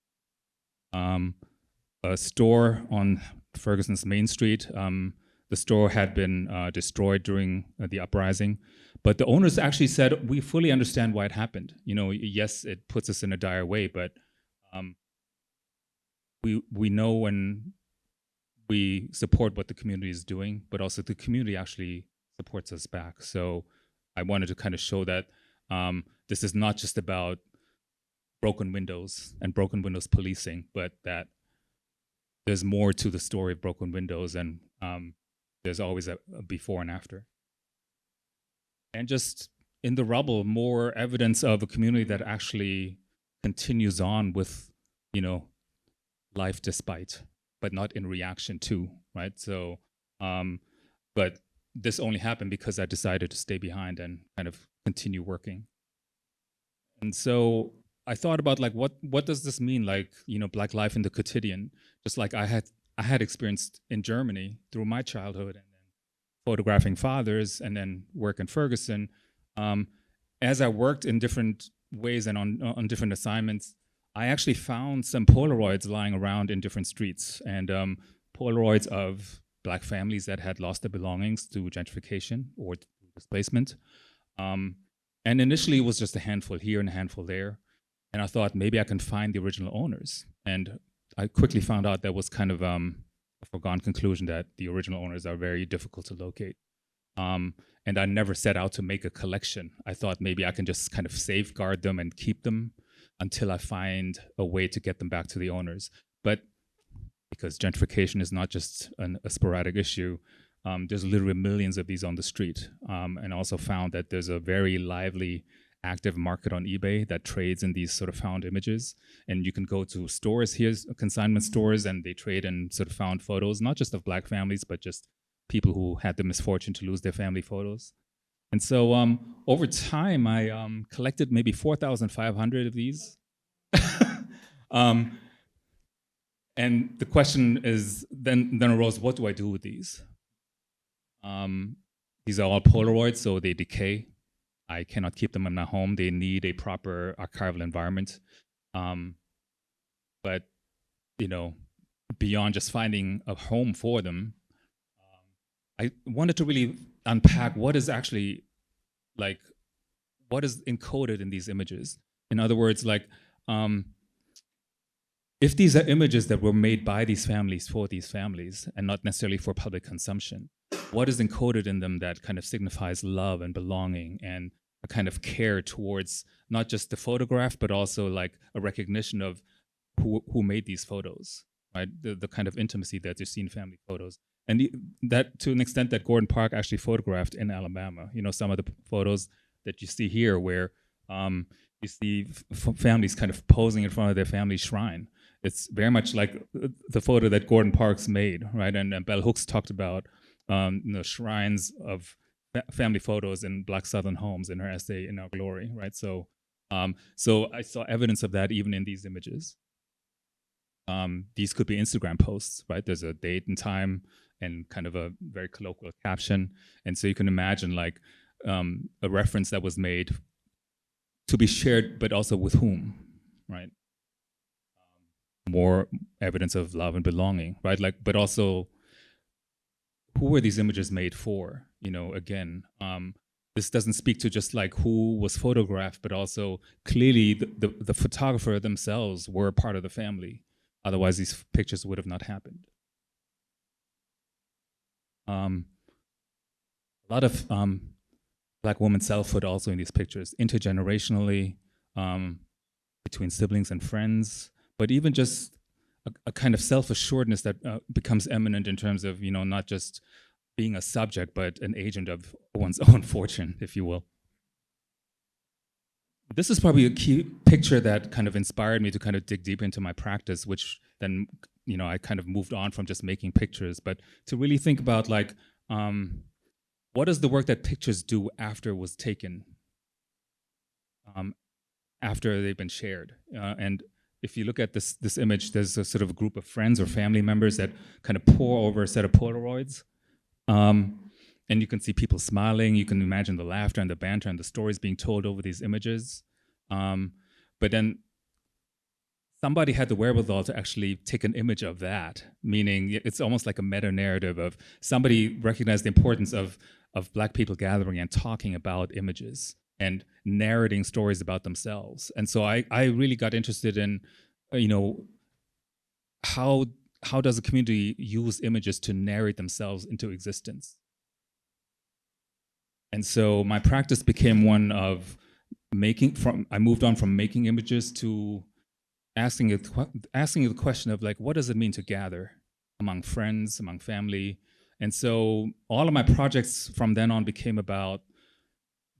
A store on Ferguson's Main Street. The store had been destroyed during the uprising, but the owners actually said, we fully understand why it happened. Yes, it puts us in a dire way, but we know when we support what the community is doing, but also the community actually supports us back. So I wanted to kind of show that this is not just about broken windows and broken windows policing, but that there's more to the story of broken windows, and there's always a before and after. And just in the rubble, more evidence of a community that actually continues on with, life despite, but not in reaction to, right? So, but this only happened because I decided to stay behind and kind of continue working. And so I thought about, like, what does this mean? Like, Black life in the quotidian, just like I had experienced in Germany through my childhood, and then photographing fathers, and then work in Ferguson. As I worked in different ways and on different assignments, I actually found some Polaroids lying around in different streets, and Polaroids of Black families that had lost their belongings to gentrification or displacement. And initially it was just a handful here and a handful there. And I thought maybe I can find the original owners. And I quickly found out that was kind of a foregone conclusion, that the original owners are very difficult to locate. And I never set out to make a collection. I thought maybe I can just kind of safeguard them and keep them until I find a way to get them back to the owners. But because gentrification is not just a sporadic issue, there's literally millions of these on the street. And also found that there's a very lively, active market on eBay that trades in these sort of found images. And you can go to stores, here's consignment stores, and they trade in sort of found photos, not just of Black families, but just people who had the misfortune to lose their family photos. And so over time, I collected maybe 4,500 of these. And the question is, then arose, what do I do with these? These are all Polaroids, so they decay. I cannot keep them in my home. They need a proper archival environment. But, beyond just finding a home for them, I wanted to really unpack what is actually, like, what is encoded in these images. In other words, like, if these are images that were made by these families for these families and not necessarily for public consumption, what is encoded in them that kind of signifies love and belonging and a kind of care towards not just the photograph, but also like a recognition of who made these photos, right? The kind of intimacy that you see in family photos. And that, to an extent, that Gordon Park actually photographed in Alabama. Some of the photos that you see here where you see families kind of posing in front of their family shrine. It's very much like the photo that Gordon Parks made, right? And Bell Hooks talked about shrines of family photos in Black Southern homes in her essay In Our Glory, right? So I saw evidence of that even in these images. These could be Instagram posts, right? There's a date and time and kind of a very colloquial caption. And so you can imagine like a reference that was made to be shared, but also with whom, right? more evidence of love and belonging, right? Like, but also, who were these images made for? You know, again, this doesn't speak to just like who was photographed, but also clearly the photographer themselves were part of the family. Otherwise, these pictures would have not happened. A lot of Black women selfhood also in these pictures, intergenerationally, between siblings and friends, but even just a kind of self-assuredness that becomes eminent in terms of, you know, not just being a subject, but an agent of one's own fortune, if you will. This is probably a key picture that kind of inspired me to kind of dig deep into my practice, which then, you know, I kind of moved on from just making pictures, but to really think about like, what is the work that pictures do after it was taken, after they've been shared? And if you look at this image, there's a sort of a group of friends or family members that kind of pour over a set of Polaroids. And you can see people smiling, you can imagine the laughter and the banter and the stories being told over these images. But then somebody had the wherewithal to actually take an image of that, meaning it's almost like a meta-narrative of somebody recognized the importance of Black people gathering and talking about images and narrating stories about themselves. And so I really got interested in, you know, how does a community use images to narrate themselves into existence? And so my practice became one of I moved on from making images to asking the question of like, what does it mean to gather among friends, among family? And so all of my projects from then on became about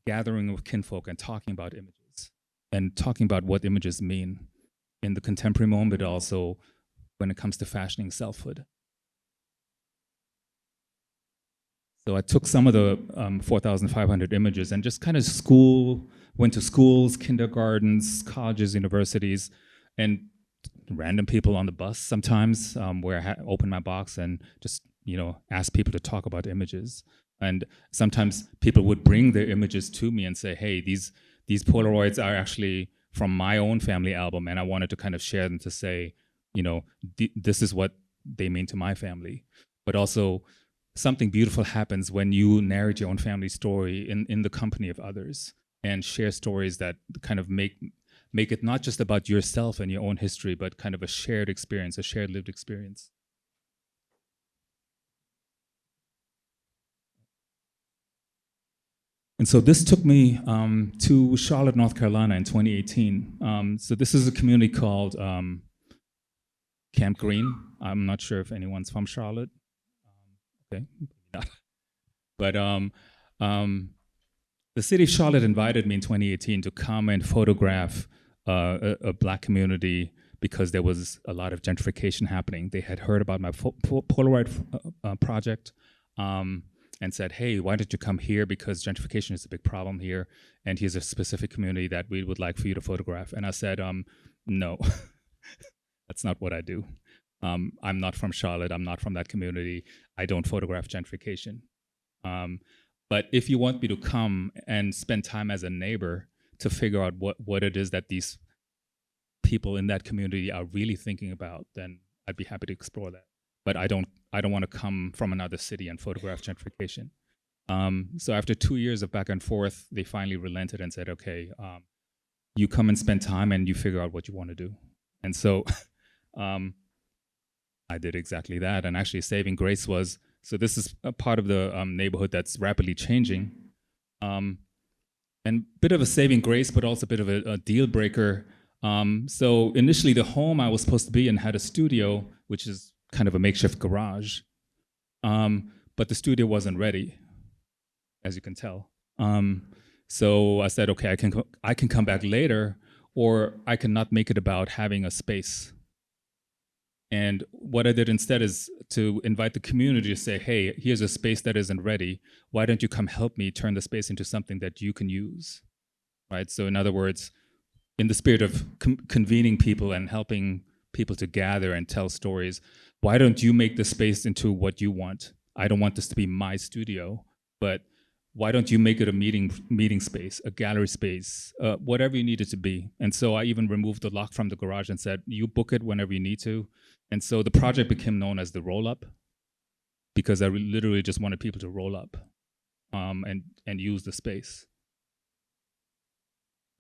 gathering with kinfolk and talking about images and talking about what images mean in the contemporary moment, but also when it comes to fashioning selfhood. So I took some of the 4,500 images and just kind of went to schools, kindergartens, colleges, universities, and random people on the bus sometimes, where I opened my box and just, you know, asked people to talk about images. And sometimes people would bring their images to me and say, hey, these Polaroids are actually from my own family album, and I wanted to kind of share them to say, you know, this is what they mean to my family. But also, something beautiful happens when you narrate your own family story in the company of others and share stories that kind of make it not just about yourself and your own history, but kind of a shared experience, a shared lived experience. And so this took me to Charlotte, North Carolina in 2018. So this is a community called Camp Green. I'm not sure if anyone's from Charlotte. Okay, but the city of Charlotte invited me in 2018 to come and photograph a Black community because there was a lot of gentrification happening. They had heard about my Polaroid project and said, hey, why don't you come here, because gentrification is a big problem here, and here's a specific community that we would like for you to photograph. And I said, no, that's not what I do. I'm not from Charlotte. I'm not from that community. I don't photograph gentrification. But if you want me to come and spend time as a neighbor to figure out what it is that these people in that community are really thinking about, then I'd be happy to explore that. But I don't want to come from another city and photograph gentrification. So after 2 years of back and forth, they finally relented and said, okay, you come and spend time and you figure out what you want to do. And so I did exactly that. And actually Saving Grace was, so this is a part of the neighborhood that's rapidly changing. And bit of a saving grace, but also a bit of a deal breaker. So initially the home I was supposed to be in had a studio, which is kind of a makeshift garage. But the studio wasn't ready, as you can tell. So I said, okay, I can come back later, or I can not make it about having a space. And what I did instead is to invite the community to say, hey, here's a space that isn't ready. Why don't you come help me turn the space into something that you can use, right? So in other words, in the spirit of convening people and helping people to gather and tell stories, why don't you make the space into what you want? I don't want this to be my studio, but why don't you make it a meeting space, a gallery space, whatever you need it to be. And so I even removed the lock from the garage and said, you book it whenever you need to. And so the project became known as the Roll Up, because I literally just wanted people to roll up and use the space.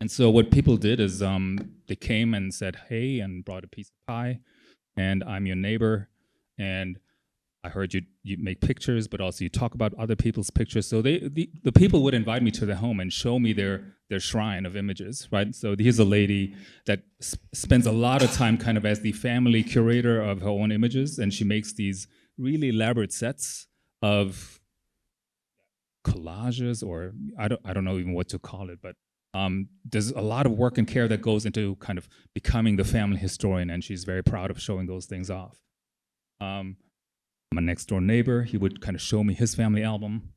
And so what people did is they came and said, hey, and brought a piece of pie, and I'm your neighbor, and I heard you make pictures, but also you talk about other people's pictures. So the people would invite me to their home and show me their shrine of images, right? So here's a lady that spends a lot of time kind of as the family curator of her own images, and she makes these really elaborate sets of collages, or I don't know even what to call it, but there's a lot of work and care that goes into kind of becoming the family historian, and she's very proud of showing those things off. My next door neighbor, he would kind of show me his family album.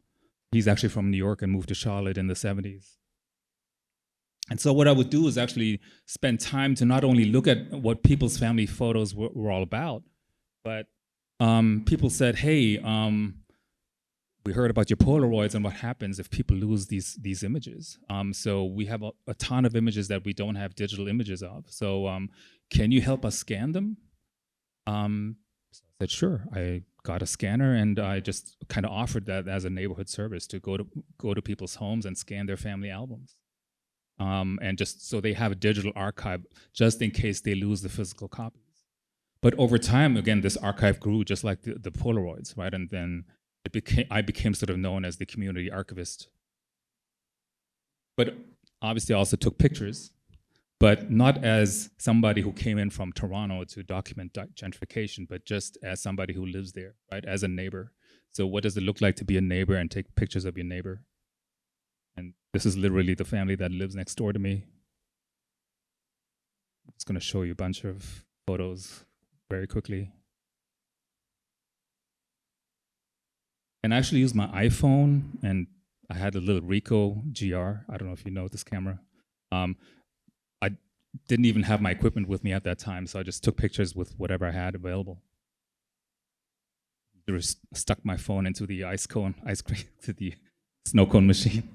He's actually from New York and moved to Charlotte in the 70s. And so what I would do is actually spend time to not only look at what people's family photos were all about, but people said, hey, we heard about your Polaroids and what happens if people lose these images. So we have a ton of images that we don't have digital images of. So can you help us scan them? So I said, sure. I got a scanner, and I just kind of offered that as a neighborhood service to go to people's homes and scan their family albums. And just so they have a digital archive just in case they lose the physical copies. But over time, again, this archive grew just like the Polaroids, right? And then I became sort of known as the community archivist. But obviously I also took pictures, but not as somebody who came in from Toronto to document gentrification, but just as somebody who lives there, right? As a neighbor. So what does it look like to be a neighbor and take pictures of your neighbor? And this is literally the family that lives next door to me. I'm just gonna show you a bunch of photos very quickly. And I actually used my iPhone, and I had a little Ricoh GR. I don't know if you know this camera. I didn't even have my equipment with me at that time, so I just took pictures with whatever I had available. Just stuck my phone into the ice cream, to the snow cone machine.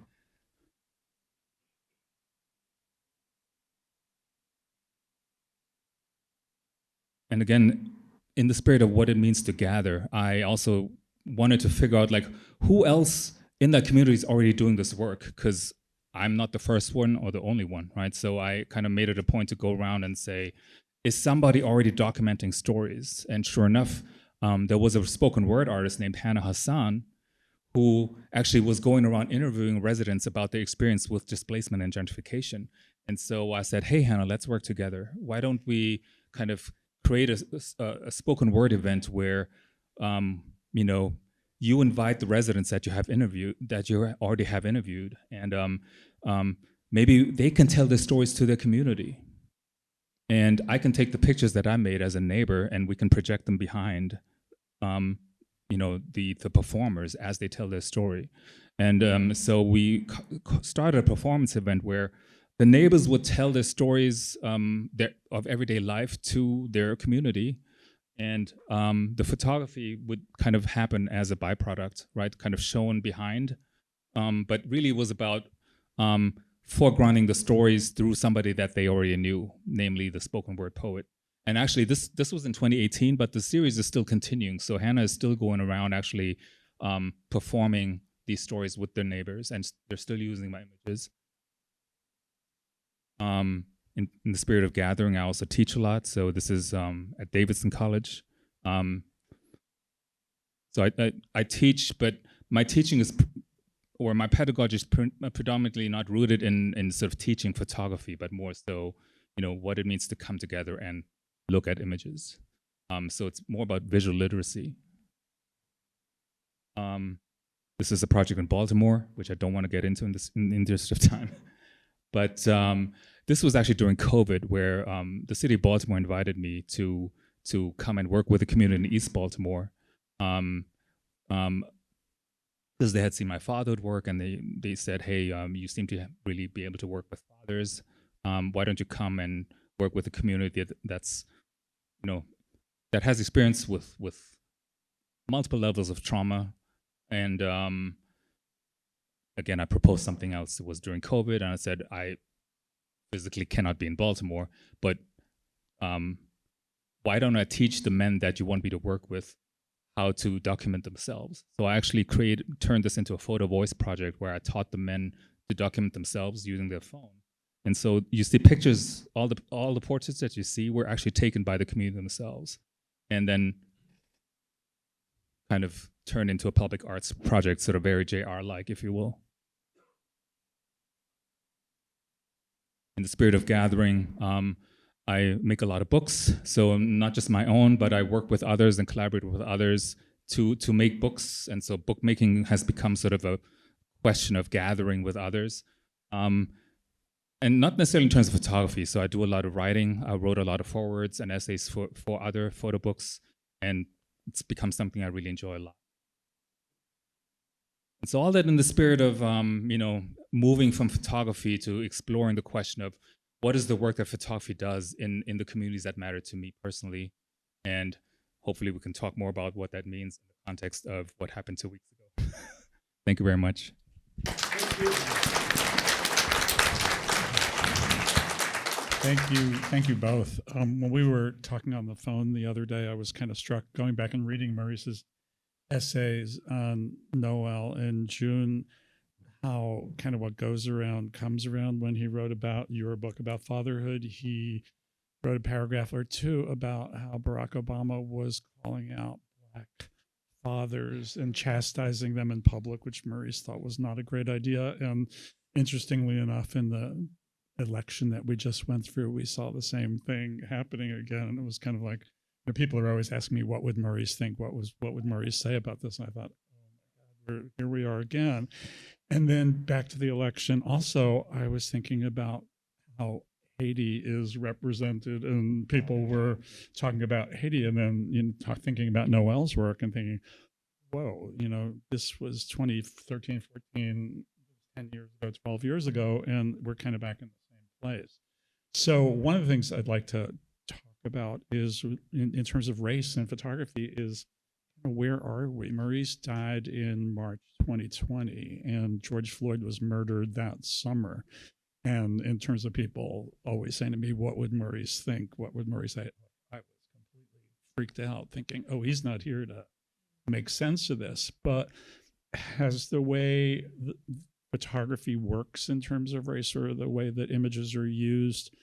And again, in the spirit of what it means to gather, I also wanted to figure out like who else in that community is already doing this work, because I'm not the first one or the only one, right? So I kind of made it a point to go around and say, is somebody already documenting stories? And sure enough, there was a spoken word artist named Hannah Hassan who actually was going around interviewing residents about their experience with displacement and gentrification. And so I said, hey, Hannah, let's work together. Why don't we kind of create a spoken word event where you know, you invite the residents that you have interviewed, that you already have interviewed, and maybe they can tell their stories to their community. And I can take the pictures that I made as a neighbor, and we can project them behind, you know, the performers as they tell their story. And so we started a performance event where the neighbors would tell their stories of everyday life to their community. And the photography would kind of happen as a byproduct, right? Kind of shown behind. But really it was about foregrounding the stories through somebody that they already knew, namely the spoken word poet. And actually this was in 2018, but the series is still continuing. So Hannah is still going around actually performing these stories with their neighbors, and they're still using my images. In the spirit of gathering, I also teach a lot. So this is at Davidson College. So I teach, but my teaching is, or my pedagogy is predominantly not rooted in sort of teaching photography, but more so, you know, what it means to come together and look at images. So it's more about visual literacy. This is a project in Baltimore, which I don't want to get into in the interest of time. But this was actually during COVID, where the city of Baltimore invited me to come and work with the community in East Baltimore, because they had seen my father at work, and they said, hey, you seem to really be able to work with fathers. Why don't you come and work with a community that's, you know, that has experience with multiple levels of trauma, and again, I proposed something else. It was during COVID, and I said, I physically cannot be in Baltimore, but why don't I teach the men that you want me to work with how to document themselves? So I actually turned this into a photo voice project where I taught the men to document themselves using their phone. And so you see pictures, all the portraits that you see were actually taken by the community themselves, and then kind of turned into a public arts project, sort of very JR-like, if you will. In the spirit of gathering, I make a lot of books, so not just my own, but I work with others and collaborate with others to make books. And so bookmaking has become sort of a question of gathering with others. And not necessarily in terms of photography. So I do a lot of writing. I wrote a lot of forewords and essays for other photo books, and it's become something I really enjoy a lot. And so all that in the spirit of moving from photography to exploring the question of what is the work that photography does in the communities that matter to me personally, and hopefully we can talk more about what that means in the context of what happened 2 weeks ago. Thank you very much. Thank you both. When we were talking on the phone the other day, I was kind of struck going back and reading Maurice's essays on Noelle and Zun, how kind of what goes around comes around. When he wrote about your book about fatherhood, he wrote a paragraph or two about how Barack Obama was calling out Black fathers and chastising them in public, which Maurice thought was not a great idea. And interestingly enough, in the election that we just went through, we saw the same thing happening again. And it was kind of like, people are always asking me, what would Maurice think? What would Maurice say about this? And I thought, oh my God, here we are again. And then back to the election. Also, I was thinking about how Haiti is represented, and people were talking about Haiti, and then thinking about Noelle's work and thinking, whoa, this was 2013, 14, 10 years ago, 12 years ago, and we're kind of back in the same place. So one of the things I'd like to talk about is, in terms of race and photography, is where are we? Maurice died in March 2020, and George Floyd was murdered that summer. And in terms of people always saying to me, what would Maurice think? What would Maurice say? I was completely freaked out, thinking, oh, he's not here to make sense of this. But has the way photography works in terms of race, or the way that images are used,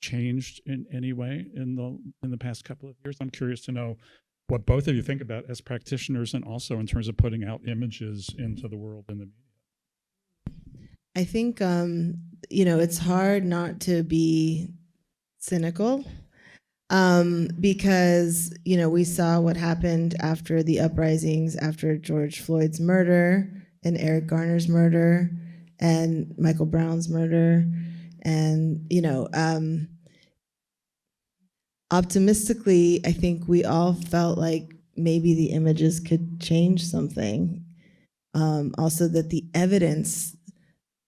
changed in any way in the past couple of years? I'm curious to know what both of you think about as practitioners, and also in terms of putting out images into the world in the media. I think, it's hard not to be cynical, because, we saw what happened after the uprisings, after George Floyd's murder and Eric Garner's murder and Michael Brown's murder. And, optimistically, I think we all felt like maybe the images could change something. Also that the evidence,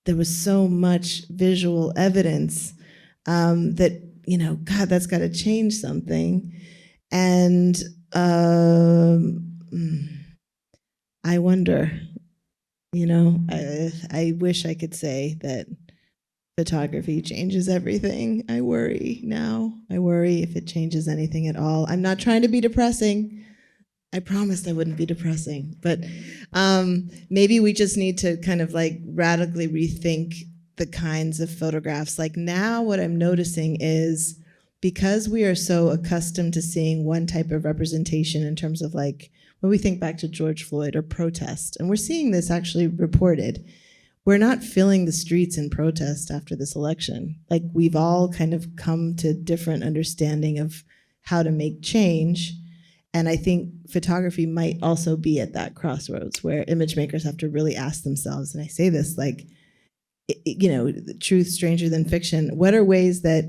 there was so much visual evidence that, God, that's got to change something. And I wonder, I wish I could say that photography changes everything. I worry now. I worry if it changes anything at all. I'm not trying to be depressing. I promised I wouldn't be depressing. But maybe we just need to kind of like radically rethink the kinds of photographs. Like now what I'm noticing is, because we are so accustomed to seeing one type of representation in terms of like, when we think back to George Floyd or protest, and we're seeing this actually reported, we're not filling the streets in protest after this election. Like we've all kind of come to different understanding of how to make change. And I think photography might also be at that crossroads where image makers have to really ask themselves, and I say this like, truth stranger than fiction, what are ways that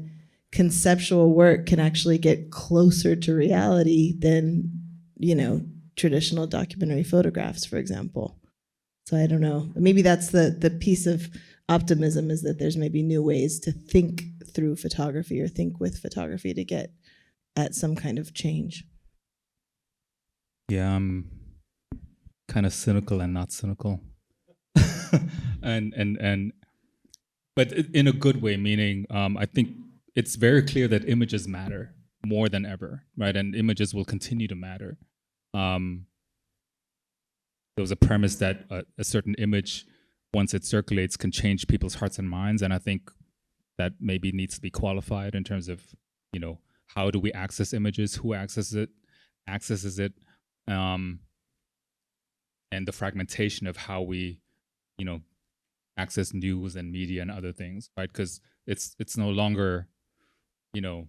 conceptual work can actually get closer to reality than, traditional documentary photographs, for example? So I don't know. Maybe that's the piece of optimism, is that there's maybe new ways to think through photography or think with photography to get at some kind of change. Yeah, I'm kind of cynical and not cynical. and but in a good way, meaning I think it's very clear that images matter more than ever, right? And images will continue to matter. There was a premise that a certain image, once it circulates, can change people's hearts and minds, and I think that maybe needs to be qualified in terms of, you know, how do we access images, who accesses it, and the fragmentation of how we, you know, access news and media and other things, right? Because it's no longer, you know,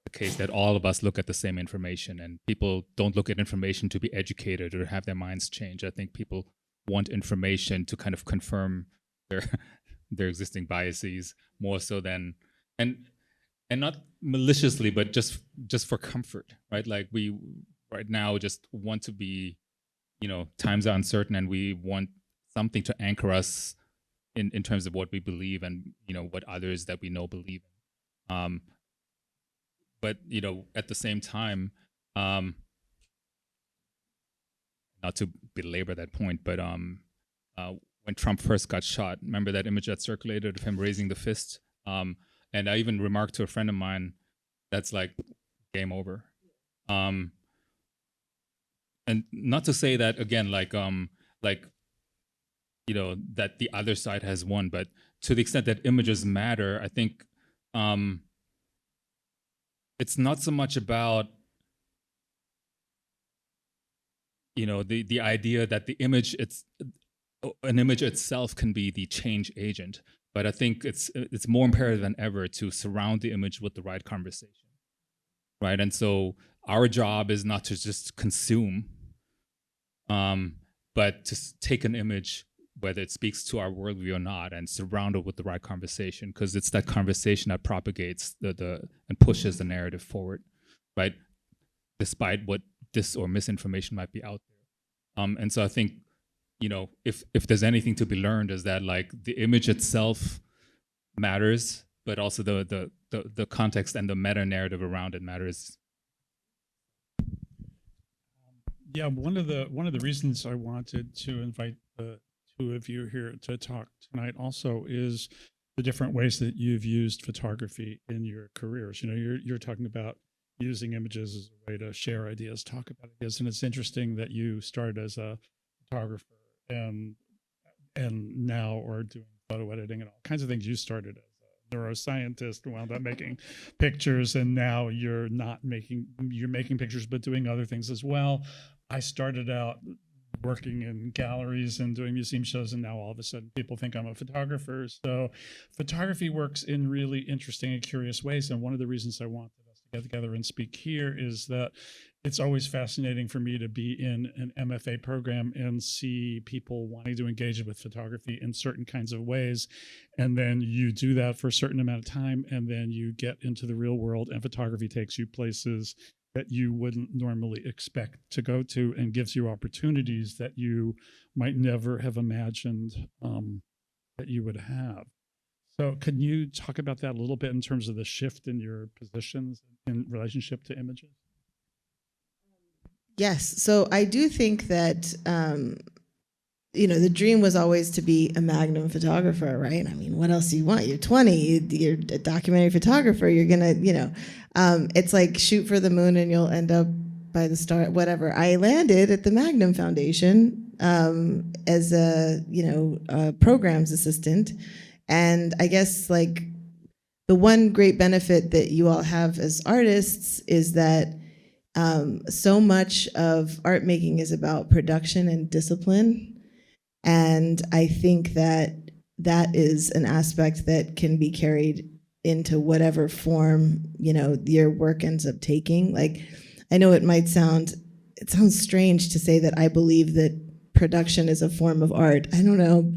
the case that all of us look at the same information, and people don't look at information to be educated or have their minds changed. I think people want information to kind of confirm their existing biases more so than, and not maliciously, but just for comfort, right? Like we right now just want to be, you know, times are uncertain, and we want something to anchor us in terms of what we believe and, you know, what others that we know believe in. But, you know, at the same time, not to belabor that point, but when Trump first got shot, remember that image that circulated of him raising the fist? And I even remarked to a friend of mine, that's like game over. And not to say that again, like you know, that the other side has won, but to the extent that images matter, I think it's not so much about, you know, the idea that an image itself can be the change agent, but I think it's more imperative than ever to surround the image with the right conversation, right? And so our job is not to just consume, but to take an image, whether it speaks to our worldview or not, and surround it with the right conversation, because it's that conversation that propagates and pushes the narrative forward, right? Despite what dis or misinformation might be out there. And so I think, you know, if there's anything to be learned, is that like the image itself matters, but also the context and the meta narrative around it matters. Yeah, one of the reasons I wanted to invite the two of you here to talk tonight also is the different ways that you've used photography in your careers. You know, you're talking about using images as a way to share ideas, talk about ideas, and it's interesting that you started as a photographer and now are doing photo editing and all kinds of things. You started as a neuroscientist, wound up making pictures, and now you're making pictures but doing other things as well. I started out working in galleries and doing museum shows, and now all of a sudden people think I'm a photographer. So photography works in really interesting and curious ways, and one of the reasons I wanted us to get together and speak here is that it's always fascinating for me to be in an MFA program and see people wanting to engage with photography in certain kinds of ways, and then you do that for a certain amount of time, and then you get into the real world, and photography takes you places that you wouldn't normally expect to go to, and gives you opportunities that you might never have imagined that you would have. So can you talk about that a little bit in terms of the shift in your positions in relationship to images? Yes. So I do think that, you know, the dream was always to be a magnum photographer, right? I mean, what else do you want? You're 20, you're a documentary photographer, you're going to, you know, it's like shoot for the moon and you'll end up by the star, whatever. I landed at the Magnum Foundation as a, you know, a programs assistant. And I guess like the one great benefit that you all have as artists is that so much of art making is about production and discipline. And I think that that is an aspect that can be carried into whatever form, you know, your work ends up taking. Like, I know it sounds strange to say that I believe that production is a form of art. I don't know,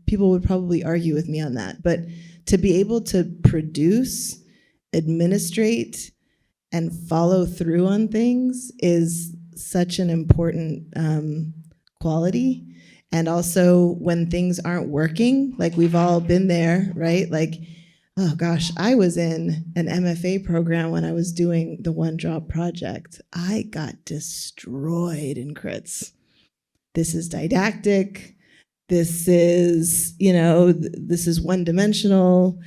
people would probably argue with me on that. But to be able to produce, administrate, and follow through on things is such an important quality. And also when things aren't working, like we've all been there, right? Like, oh gosh, I was in an MFA program when I was doing the One Drop project. I got destroyed in crits. This is didactic. This is, this is one-dimensional.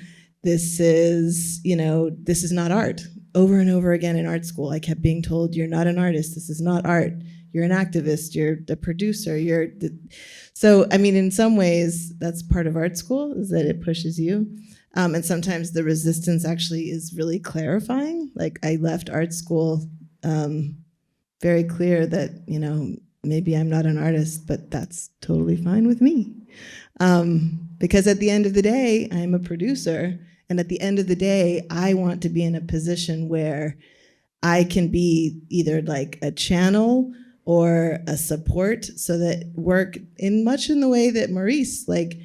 This is, this is not art. Over and over again in art school, I kept being told, you're not an artist. This is not art. You're an activist. You're the producer. So, I mean, in some ways, that's part of art school, is that it pushes you. And sometimes the resistance actually is really clarifying. Like, I left art school very clear that, maybe I'm not an artist, but that's totally fine with me. Because at the end of the day, I'm a producer. And at the end of the day, I want to be in a position where I can be either like a channel or a support, so that work in the way that Maurice, like,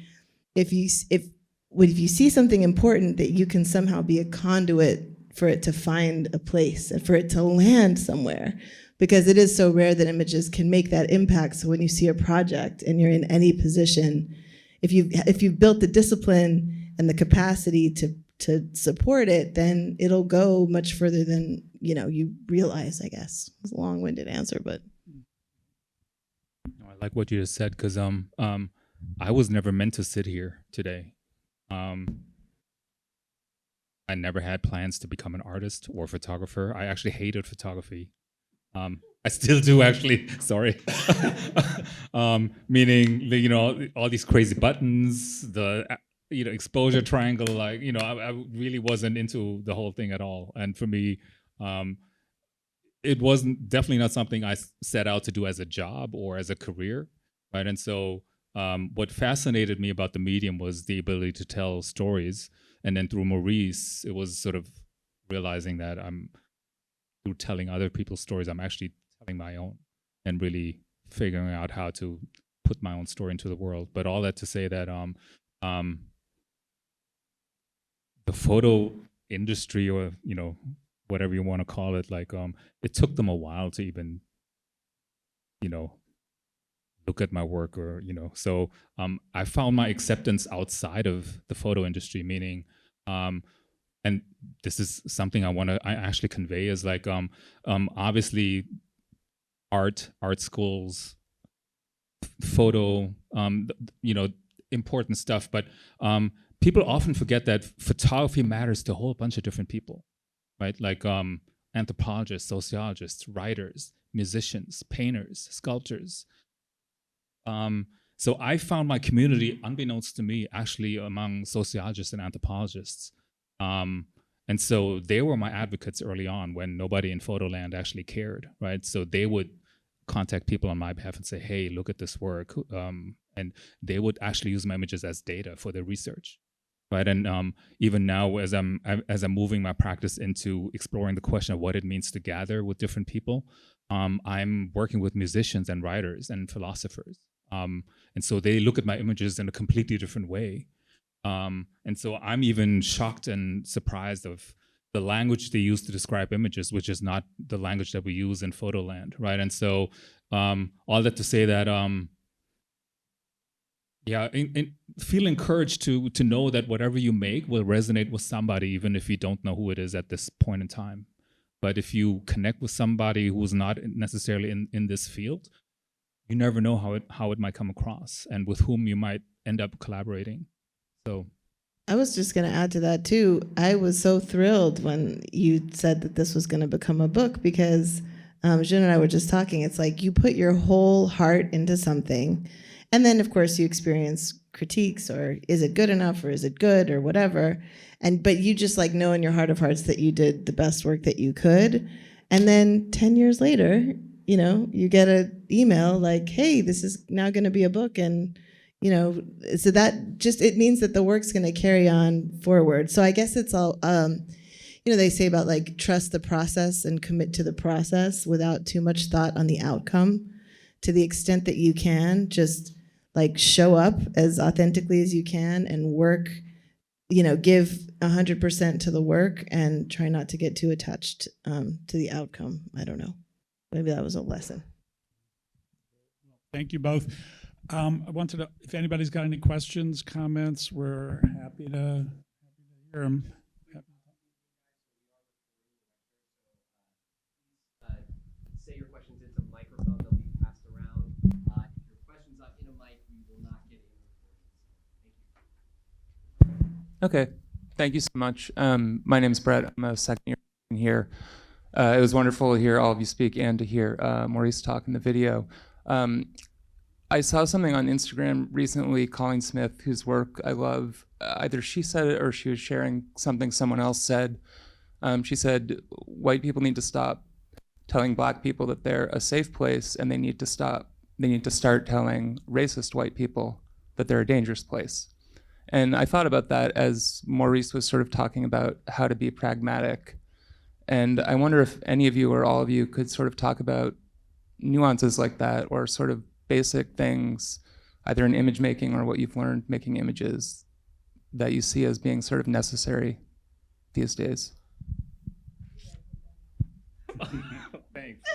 if you see something important, that you can somehow be a conduit for it to find a place and for it to land somewhere, because it is so rare that images can make that impact. So when you see a project and you're in any position, if you've built the discipline and the capacity to support it, then it'll go much further than you realize, I guess. It's a long-winded answer, but. No, I like what you just said, because I was never meant to sit here today. I never had plans to become an artist or photographer. I actually hated photography. I still do, actually. Sorry. Meaning, all these crazy buttons, the exposure triangle. Like, I really wasn't into the whole thing at all. And for me, it wasn't definitely not something I set out to do as a job or as a career, right? And so, what fascinated me about the medium was the ability to tell stories. And then through Maurice, it was sort of realizing that through telling other people's stories, I'm actually telling my own and really figuring out how to put my own story into the world. But all that to say that the photo industry, or whatever you want to call it, like it took them a while to even look at my work, or so I found my acceptance outside of the photo industry, meaning and this is something I actually convey, is like obviously art schools, photo, important stuff, but people often forget that photography matters to a whole bunch of different people, right? Like anthropologists, sociologists, writers, musicians, painters, sculptors. So I found my community, unbeknownst to me, actually among sociologists and anthropologists. And so they were my advocates early on, when nobody in Photoland actually cared, right? So they would contact people on my behalf and say, hey, look at this work. And they would actually use my images as data for their research, right? And even now, as I'm moving my practice into exploring the question of what it means to gather with different people, I'm working with musicians and writers and philosophers. And so they look at my images in a completely different way. And so I'm even shocked and surprised of the language they use to describe images, which is not the language that we use in Photoland, right? And so all that to say that, feel encouraged to know that whatever you make will resonate with somebody, even if you don't know who it is at this point in time. But if you connect with somebody who's not necessarily in this field, you never know how it might come across and with whom you might end up collaborating. So I was just going to add to that too. I was so thrilled when you said that this was going to become a book, because Zun and I were just talking. It's like you put your whole heart into something, and then of course you experience critiques, or is it good enough, or is it good, or whatever. But you just like know in your heart of hearts that you did the best work that you could. And then 10 years later, you get an email like, hey, this is now going to be a book. And so that just, it means that the work's going to carry on forward. So I guess it's all, they say about like trust the process and commit to the process without too much thought on the outcome. To the extent that you can, just like show up as authentically as you can and work, give 100% to the work, and try not to get too attached to the outcome. I don't know. Maybe that was a lesson. Thank you both. I wanted to, if anybody's got any questions, comments, we're happy to hear them. Say your questions into the microphone, they'll be passed around. If your question's not in a mic, we will not get Okay, thank you so much. My name's Brett. I'm a second year here. It was wonderful to hear all of you speak and to hear Maurice talk in the video. I saw something on Instagram recently, Colleen Smith, whose work I love. Either she said it or she was sharing something someone else said. She said, white people need to stop telling black people that they're a safe place, and they need to start telling racist white people that they're a dangerous place. And I thought about that as Maurice was sort of talking about how to be pragmatic. And I wonder if any of you or all of you could sort of talk about nuances like that, or sort of basic things, either in image making or what you've learned making images, that you see as being sort of necessary these days. Thanks.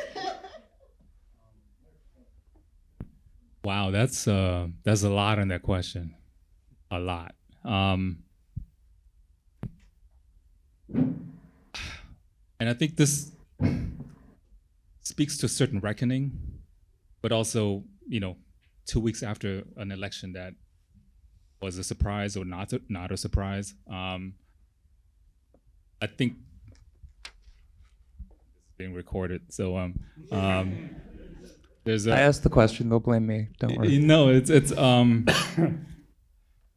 Wow, that's a lot in that question. A lot. And I think this speaks to a certain reckoning, but also, 2 weeks after an election that was a surprise or not a surprise. I think it's being recorded, so there's I asked the question, they'll blame me, don't worry. It's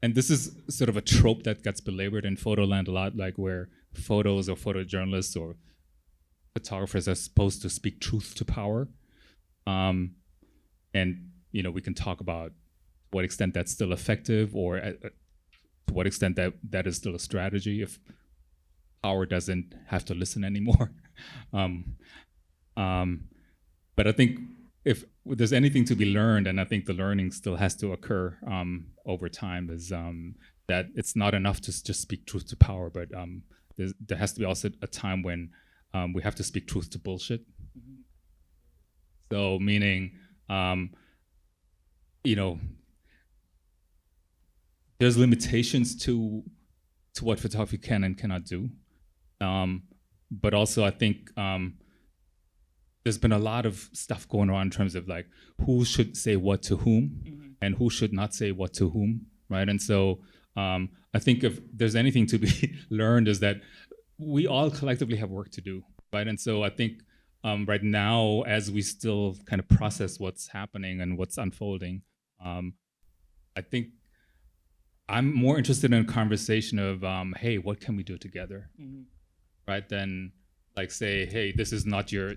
and this is sort of a trope that gets belabored in photoland a lot, like where photos or photojournalists or photographers are supposed to speak truth to power. And we can talk about what extent that's still effective, or to what extent that is still a strategy if power doesn't have to listen anymore. But I think if there's anything to be learned, and I think the learning still has to occur over time, is that it's not enough to just speak truth to power, but there has to be also a time when we have to speak truth to bullshit. Mm-hmm. So meaning, there's limitations to what photography can and cannot do. But also I think there's been a lot of stuff going on in terms of like who should say what to whom, mm-hmm. and who should not say what to whom, right? And so I think if there's anything to be learned is that we all collectively have work to do, right? And so I think right now, as we still kind of process what's happening and what's unfolding, I think I'm more interested in a conversation of, hey, what can we do together, mm-hmm. right? Than like say, hey, this is not your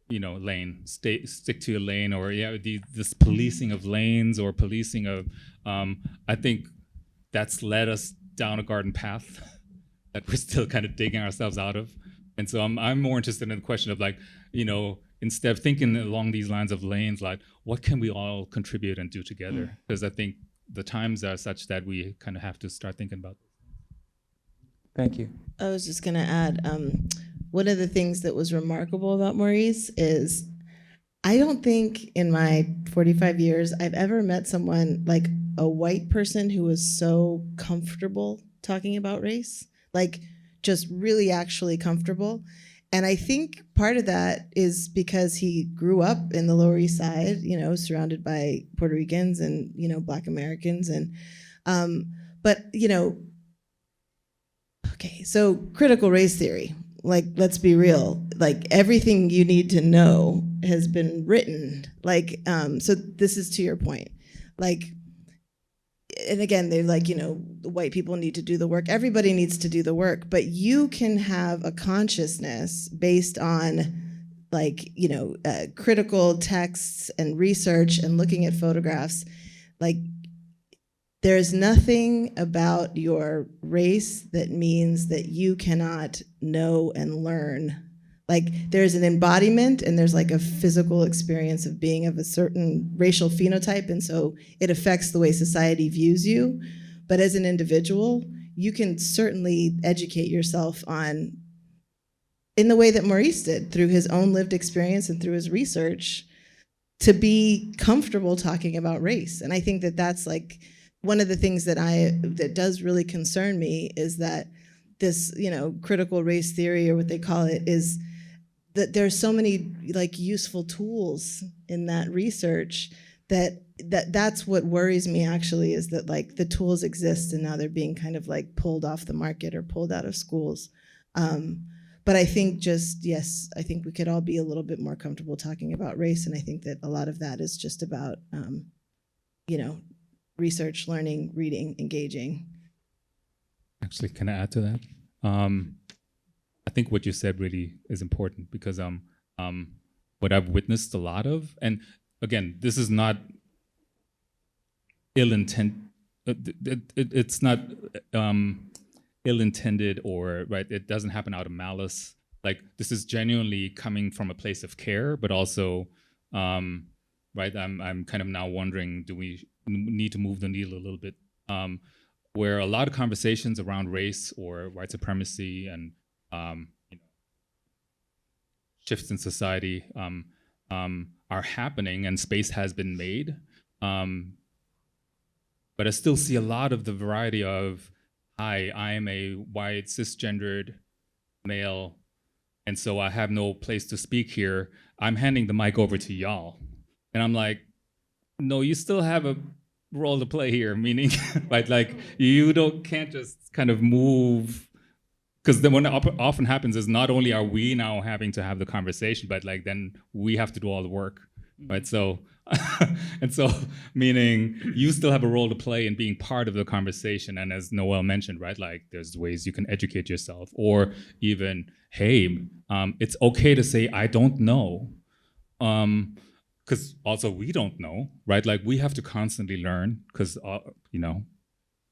lane. Stick to your lane, or this policing of lanes or policing of. I think that's led us down a garden path that we're still kind of digging ourselves out of. And so I'm more interested in the question of like, instead of thinking along these lines of lanes, like what can we all contribute and do together? Because I think the times are such that we kind of have to start thinking about this. Thank you. I was just going to add, one of the things that was remarkable about Maurice is I don't think in my 45 years I've ever met someone, like a white person, who was so comfortable talking about race, like just really actually comfortable. And I think part of that is because he grew up in the Lower East Side, surrounded by Puerto Ricans and, Black Americans. And, okay, so critical race theory, like, let's be real, like everything you need to know has been written. Like, so this is to your point, like, and again, they're like, the white people need to do the work. Everybody needs to do the work, but you can have a consciousness based on like, critical texts and research and looking at photographs. Like, there's nothing about your race that means that you cannot know and learn. Like, there's an embodiment and there's like a physical experience of being of a certain racial phenotype, and so it affects the way society views you. But as an individual, you can certainly educate yourself on, in the way that Maurice did, through his own lived experience and through his research, to be comfortable talking about race. And I think that that's like one of the things that does really concern me, is that this, critical race theory, or what they call it, is that there's so many like useful tools in that research that's what worries me actually, is that like the tools exist and now they're being kind of like pulled off the market or pulled out of schools. But I think yes, I think we could all be a little bit more comfortable talking about race, and I think that a lot of that is just about research, learning, reading, engaging. Actually, can I add to that? I think what you said really is important, because what I've witnessed a lot of, and again, this is not ill-intent. It's not ill-intended, or right. It doesn't happen out of malice. Like, this is genuinely coming from a place of care, but also, right. I'm kind of now wondering, do we need to move the needle a little bit? Where a lot of conversations around race or white supremacy and shifts in society are happening, and space has been made. But I still see a lot of the variety of, hi, I am a white cisgendered male, and so I have no place to speak here. I'm handing the mic over to y'all. And I'm like, no, you still have a role to play here, meaning, right, like you can't just kind of move, because then what often happens is not only are we now having to have the conversation, but like then we have to do all the work, right? So, and so meaning you still have a role to play in being part of the conversation. And as Noelle mentioned, right, like there's ways you can educate yourself, or even, hey, it's okay to say, I don't know. Because also we don't know, right? Like we have to constantly learn, because,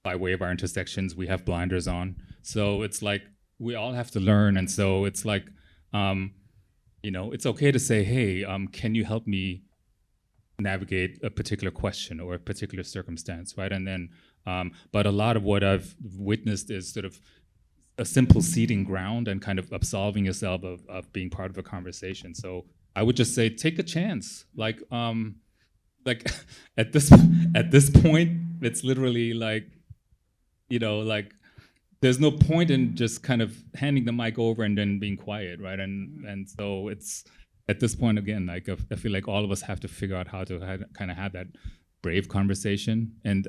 by way of our intersections, we have blinders on. So it's like, we all have to learn. And so it's like, it's okay to say, hey, can you help me navigate a particular question or a particular circumstance, right? And then, but a lot of what I've witnessed is sort of a simple seeding ground and kind of absolving yourself of being part of a conversation. So I would just say, take a chance. Like at this point, it's literally like, there's no point in just kind of handing the mic over and then being quiet, right? And so it's at this point again, like I feel like all of us have to figure out how to kind of have that brave conversation. And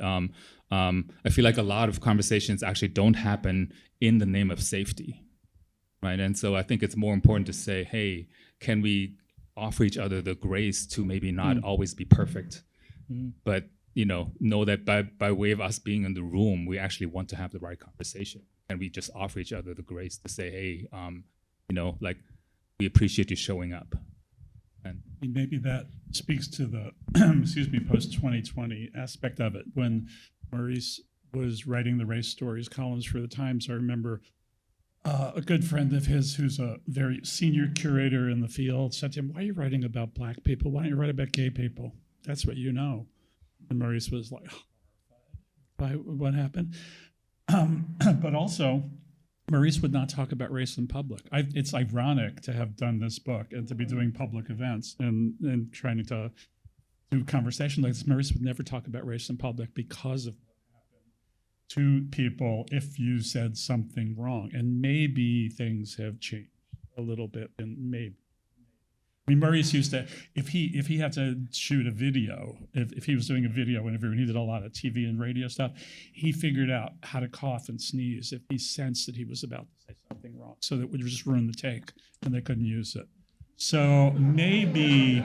I feel like a lot of conversations actually don't happen in the name of safety, right? And so I think it's more important to say, hey, can we offer each other the grace to maybe not always be perfect, but know that by way of us being in the room, we actually want to have the right conversation, and we just offer each other the grace to say, hey, like we appreciate you showing up. And maybe that speaks to the post-2020 aspect of it. When Maurice was writing the race stories columns for the Times, I remember a good friend of his, who's a very senior curator in the field, said to him, why are you writing about Black people? Why don't you write about gay people? That's what you know. And Maurice was like, by what happened? But also, Maurice would not talk about race in public. It's ironic to have done this book and to be doing public events and trying to do conversation like this. Maurice would never talk about race in public because of what happened to people if you said something wrong. And maybe things have changed a little bit, and maybe. I mean, Maurice used to, if he had to shoot a video, if he was doing a video interview and he did a lot of TV and radio stuff, he figured out how to cough and sneeze if he sensed that he was about to say something wrong, so that it would just ruin the take and they couldn't use it. So maybe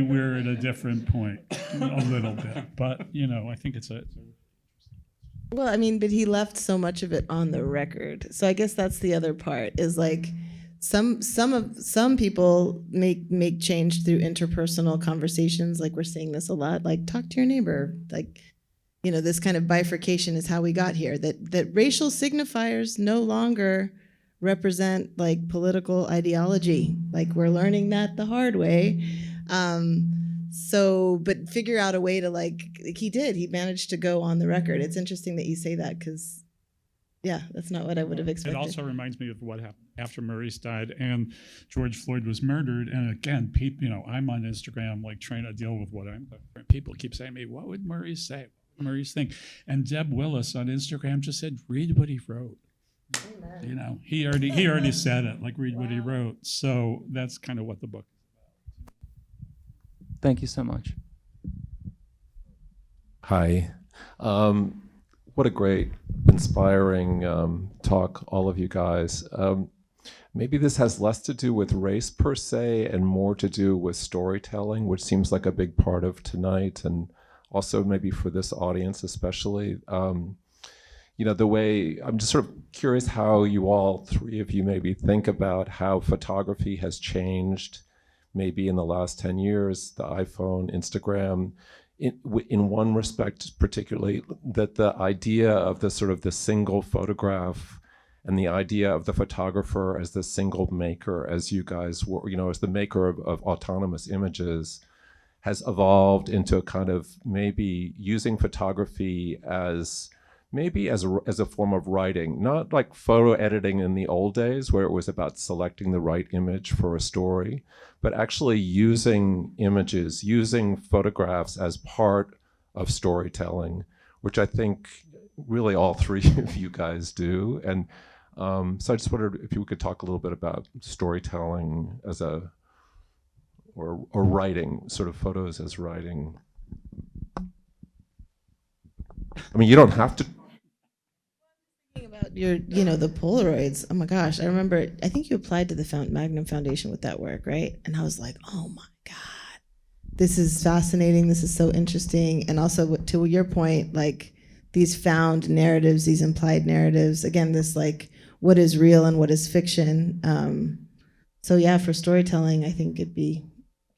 we're at a different point a little bit, but I think it's a. Well, I mean, but he left so much of it on the record. So I guess that's the other part, is like, some people make change through interpersonal conversations. Like, we're seeing this a lot, like talk to your neighbor, like, this kind of bifurcation is how we got here, that racial signifiers no longer represent like political ideology. Like, we're learning that the hard way. But figure out a way to he managed to go on the record. It's interesting that you say that, because yeah, that's not what I would have expected. It also reminds me of what happened after Maurice died and George Floyd was murdered. And again, I'm on Instagram, like trying to deal with people keep saying to me, what would Maurice say? What would Maurice think? And Deb Willis on Instagram just said, read what he wrote. Amen. He already said it, like, read what he wrote. So that's kind of what the book is about. Thank you so much. Hi. What a great, inspiring talk, all of you guys. Maybe this has less to do with race per se and more to do with storytelling, which seems like a big part of tonight, and also maybe for this audience especially. You know, the way, I'm just sort of curious how you all, three of you maybe think about how photography has changed maybe in the last 10 years, the iPhone, Instagram, in one respect particularly, that the idea of the sort of the single photograph and the idea of the photographer as the single maker, as you guys were, you know, as the maker of autonomous images, has evolved into a kind of maybe using photography as maybe as a form of writing, not like photo editing in the old days where it was about selecting the right image for a story, but actually using images, using photographs as part of storytelling, which I think really all three of you guys do. And so I just wondered if you could talk a little bit about storytelling as a, or writing, sort of photos as writing. I mean, you don't have to. About your, you know, the Polaroids. Oh my gosh, I remember. I think you applied to the Magnum Foundation with that work, right? And I was like, oh my god, this is fascinating. This is so interesting. And also, to your point, like these found narratives, these implied narratives. Again, this like what is real and what is fiction. So yeah, for storytelling, I think it'd be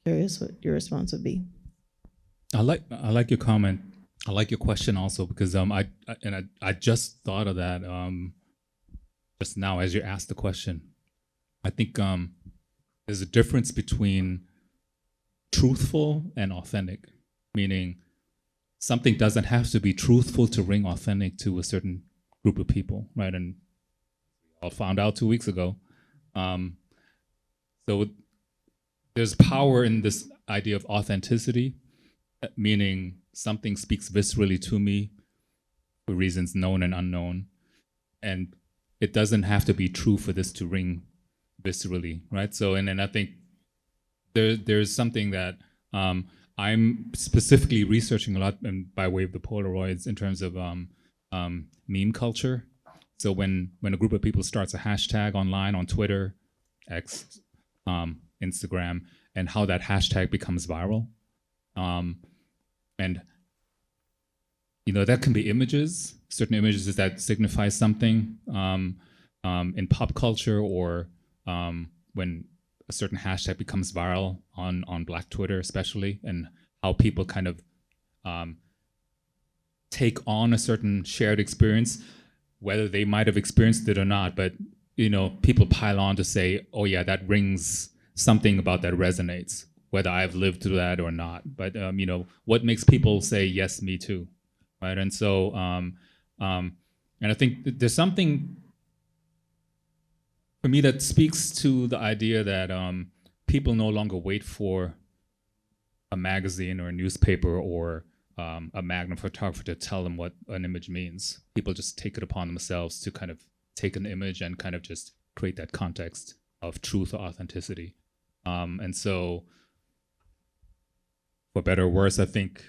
curious what your response would be. I like your comment. I like your question also because I just thought of that just now as you asked the question. I think there's a difference between truthful and authentic, meaning something doesn't have to be truthful to ring authentic to a certain group of people, right? And I found out 2 weeks ago. So there's power in this idea of authenticity, meaning something speaks viscerally to me for reasons known and unknown. And it doesn't have to be true for this to ring viscerally, right? So, and then I think there's something that I'm specifically researching a lot by way of the Polaroids in terms of meme culture. So when a group of people starts a hashtag online on Twitter, X, Instagram, and how that hashtag becomes viral. And you know, that can be images, certain images that signify something in pop culture, or when a certain hashtag becomes viral on Black Twitter especially, and how people kind of take on a certain shared experience, whether they might have experienced it or not, but you know, people pile on to say, oh yeah, that rings something about that resonates, whether I've lived through that or not. But you know, what makes people say, yes, me too, right? And so, and I think there's something for me that speaks to the idea that people no longer wait for a magazine or a newspaper or a Magnum photographer to tell them what an image means. People just take it upon themselves to kind of take an image and kind of just create that context of truth or authenticity. And so, for better or worse, I think,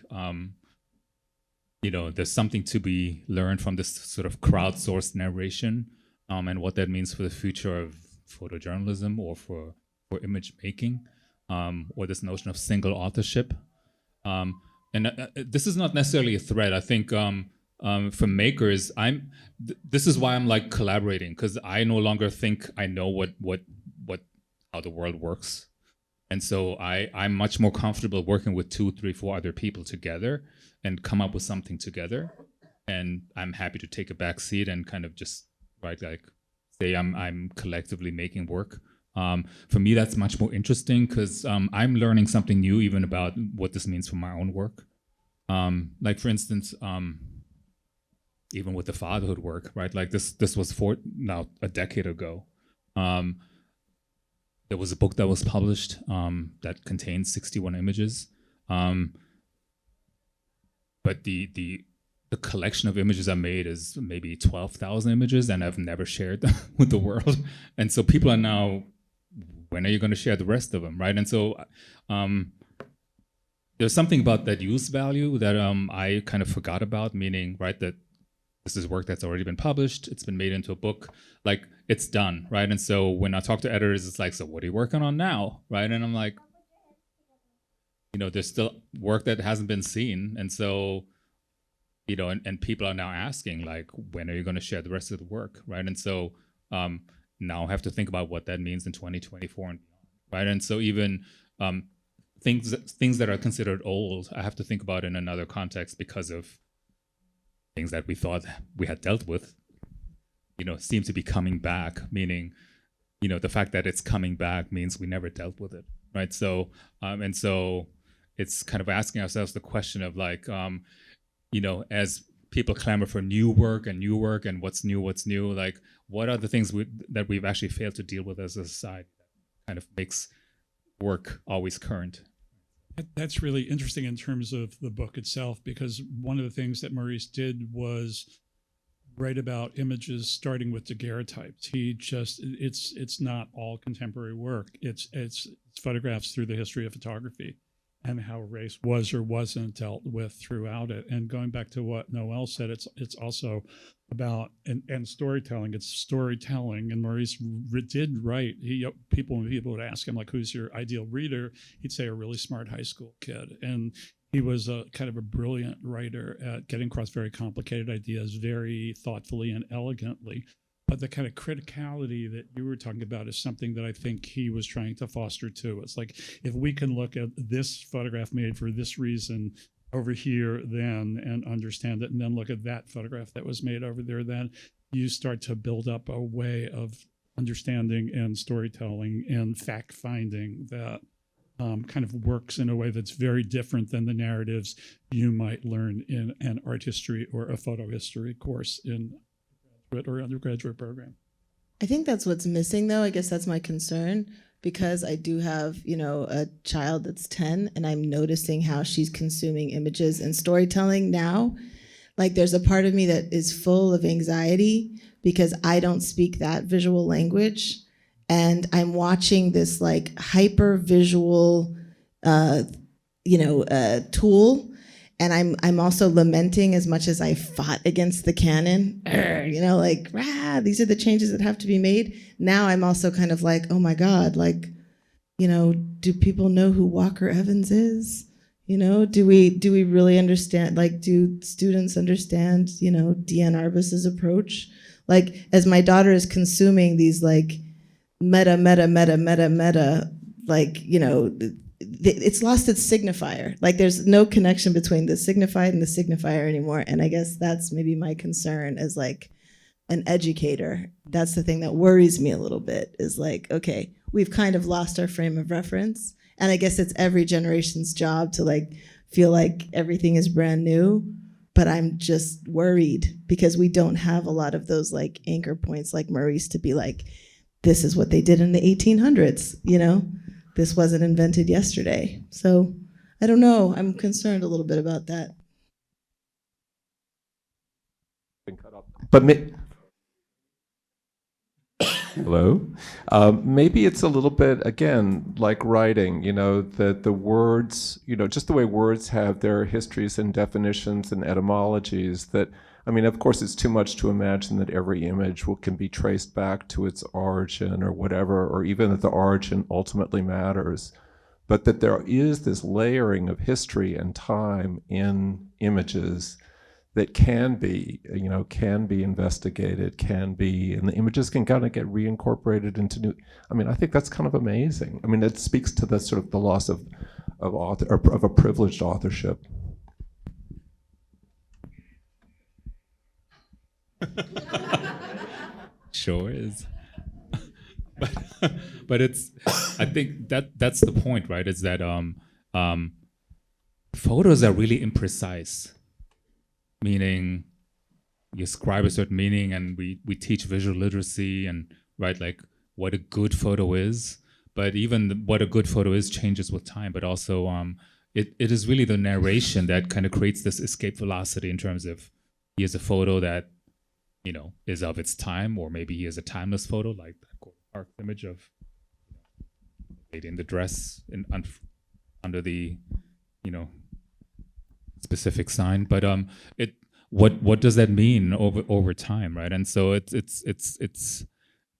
you know, there's something to be learned from this sort of crowdsourced narration and what that means for the future of photojournalism or for image making, or this notion of single authorship. And this is not necessarily a threat. I think for makers, this is why I'm like collaborating, because I no longer think I know how the world works. And so I'm much more comfortable working with 2, 3, 4 other people together and come up with something together. And I'm happy to take a back seat and kind of just like say I'm collectively making work. For me, that's much more interesting because I'm learning something new even about what this means for my own work. Like for instance, even with the fatherhood work, right? Like this was now a decade ago. There was a book that was published that contains 61 images. But the collection of images I made is maybe 12,000 images, and I've never shared them with the world. And so people are now, when are you going to share the rest of them, right? And so there's something about that use value that I kind of forgot about, meaning, right, that this is work that's already been published, it's been made into a book, like it's done, right? And so when I talk to editors, it's like, so what are you working on now, right? And I'm like, there's still work that hasn't been seen. And so, and people are now asking, like, when are you going to share the rest of the work, right? And so now I have to think about what that means in 2024 and beyond, right? And so even things that are considered old, I have to think about in another context because of things that we thought we had dealt with, seem to be coming back, meaning, the fact that it's coming back means we never dealt with it, right? So, and so it's kind of asking ourselves the question of like, as people clamor for new work and what's new, like what are the things that we've actually failed to deal with as a society that kind of makes work always current? That's really interesting in terms of the book itself, because one of the things that Maurice did was write about images starting with daguerreotypes. It's not all contemporary work. It's photographs through the history of photography and how race was or wasn't dealt with throughout it. And going back to what Noelle said, it's also about and storytelling. It's storytelling, and Maurice did write. When people would ask him like, "Who's your ideal reader?" He'd say a really smart high school kid, and he was a kind of a brilliant writer at getting across very complicated ideas very thoughtfully and elegantly. But the kind of criticality that you were talking about is something that I think he was trying to foster too. It's like, if we can look at this photograph made for this reason over here then and understand it, and then look at that photograph that was made over there then, you start to build up a way of understanding and storytelling and fact-finding that kind of works in a way that's very different than the narratives you might learn in an art history or a photo history course in or undergraduate program. I think that's what's missing, though. I guess that's my concern, because I do have, a child that's 10, and I'm noticing how she's consuming images and storytelling now. Like, there's a part of me that is full of anxiety because I don't speak that visual language, and I'm watching this like hyper visual, tool. And I'm also lamenting, as much as I fought against the canon, these are the changes that have to be made. Now I'm also kind of like, oh my God, like, do people know who Walker Evans is? Do we really understand, like, do students understand, Deanne Arbus's approach? Like, as my daughter is consuming these like meta, like, it's lost its signifier. Like, there's no connection between the signified and the signifier anymore. And I guess that's maybe my concern as like an educator. That's the thing that worries me a little bit, is like, okay, we've kind of lost our frame of reference. And I guess it's every generation's job to like feel like everything is brand new. But I'm just worried because we don't have a lot of those like anchor points like Maurice to be like, this is what they did in the 1800s, This wasn't invented yesterday. So I don't know. I'm concerned a little bit about that. But hello? Maybe it's a little bit, again, like writing, that the words, just the way words have their histories and definitions and etymologies, that, of course, it's too much to imagine that every image can be traced back to its origin or whatever, or even that the origin ultimately matters. But that there is this layering of history and time in images that can be investigated, and the images can kind of get reincorporated into new. I think that's kind of amazing. It speaks to the sort of the loss of author, or of a privileged authorship. Sure is. but it's, I think that's the point, right? Is that photos are really imprecise, meaning you ascribe a certain meaning, and we teach visual literacy and, right, like what a good photo is. But even what a good photo is changes with time. But also it is really the narration that kind of creates this escape velocity in terms of, here's a photo that is of its time, or maybe he has a timeless photo, like that Gordon Parks image of lady in the dress under the specific sign, but it what does that mean over time, right? And so it's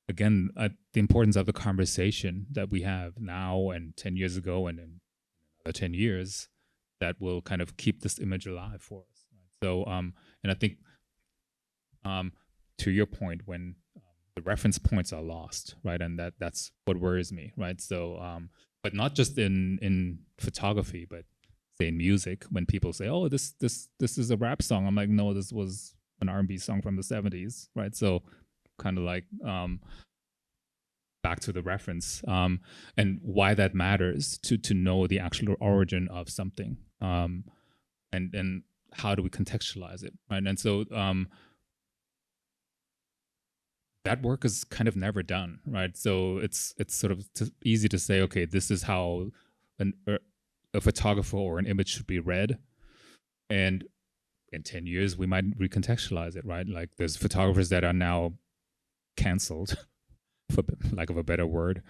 again the importance of the conversation that we have now and 10 years ago and in another 10 years that will kind of keep this image alive for us. Right? So and I think to your point, when the reference points are lost, right, and that's what worries me, right? So but not just in photography, but say in music, when people say, "Oh, this is a rap song," I'm like, "No, this was an R&B song from the '70s," right? So, kind of like back to the reference and why that matters to know the actual origin of something, and how do we contextualize it, right? And so that work is kind of never done, right? So it's sort of easy to say, okay, this is how a photographer or an image should be read, and in 10 years we might recontextualize it, right? Like there's photographers that are now canceled, for lack of a better word.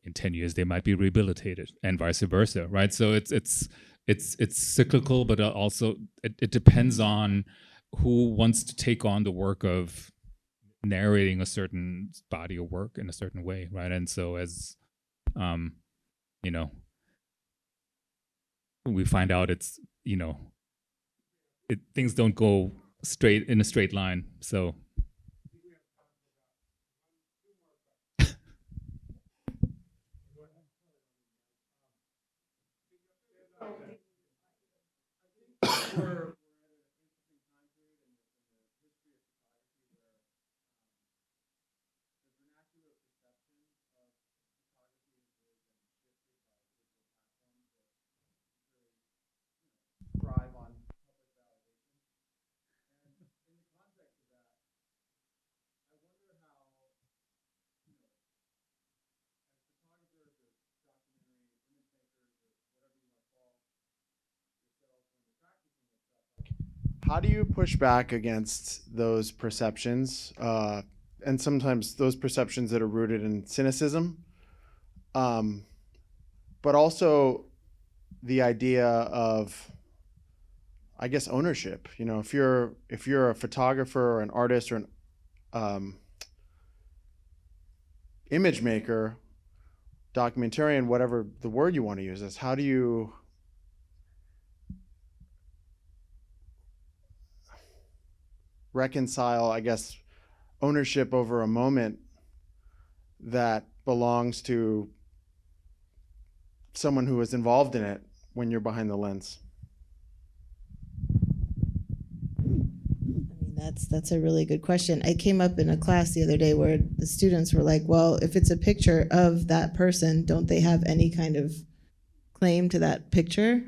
In 10 years they might be rehabilitated, and vice versa, right? So it's cyclical, but also it depends on who wants to take on the work of narrating a certain body of work in a certain way, right? And so as we find out, it's things don't go straight in a straight line. So thrive on public validation. And in the context of that, I wonder how, as photographers or documentary image makers or whatever you want to call yourselves when you're practicing this stuff, like, how do you push back against those perceptions, and sometimes those perceptions that are rooted in cynicism, but also the idea of, I guess, ownership. If you're a photographer or an artist or an image maker, documentarian, whatever the word you want to use is, how do you reconcile, I guess, ownership over a moment that belongs to someone who was involved in it when you're behind the lens? That's a really good question. I came up in a class the other day where the students were like, well, if it's a picture of that person, don't they have any kind of claim to that picture?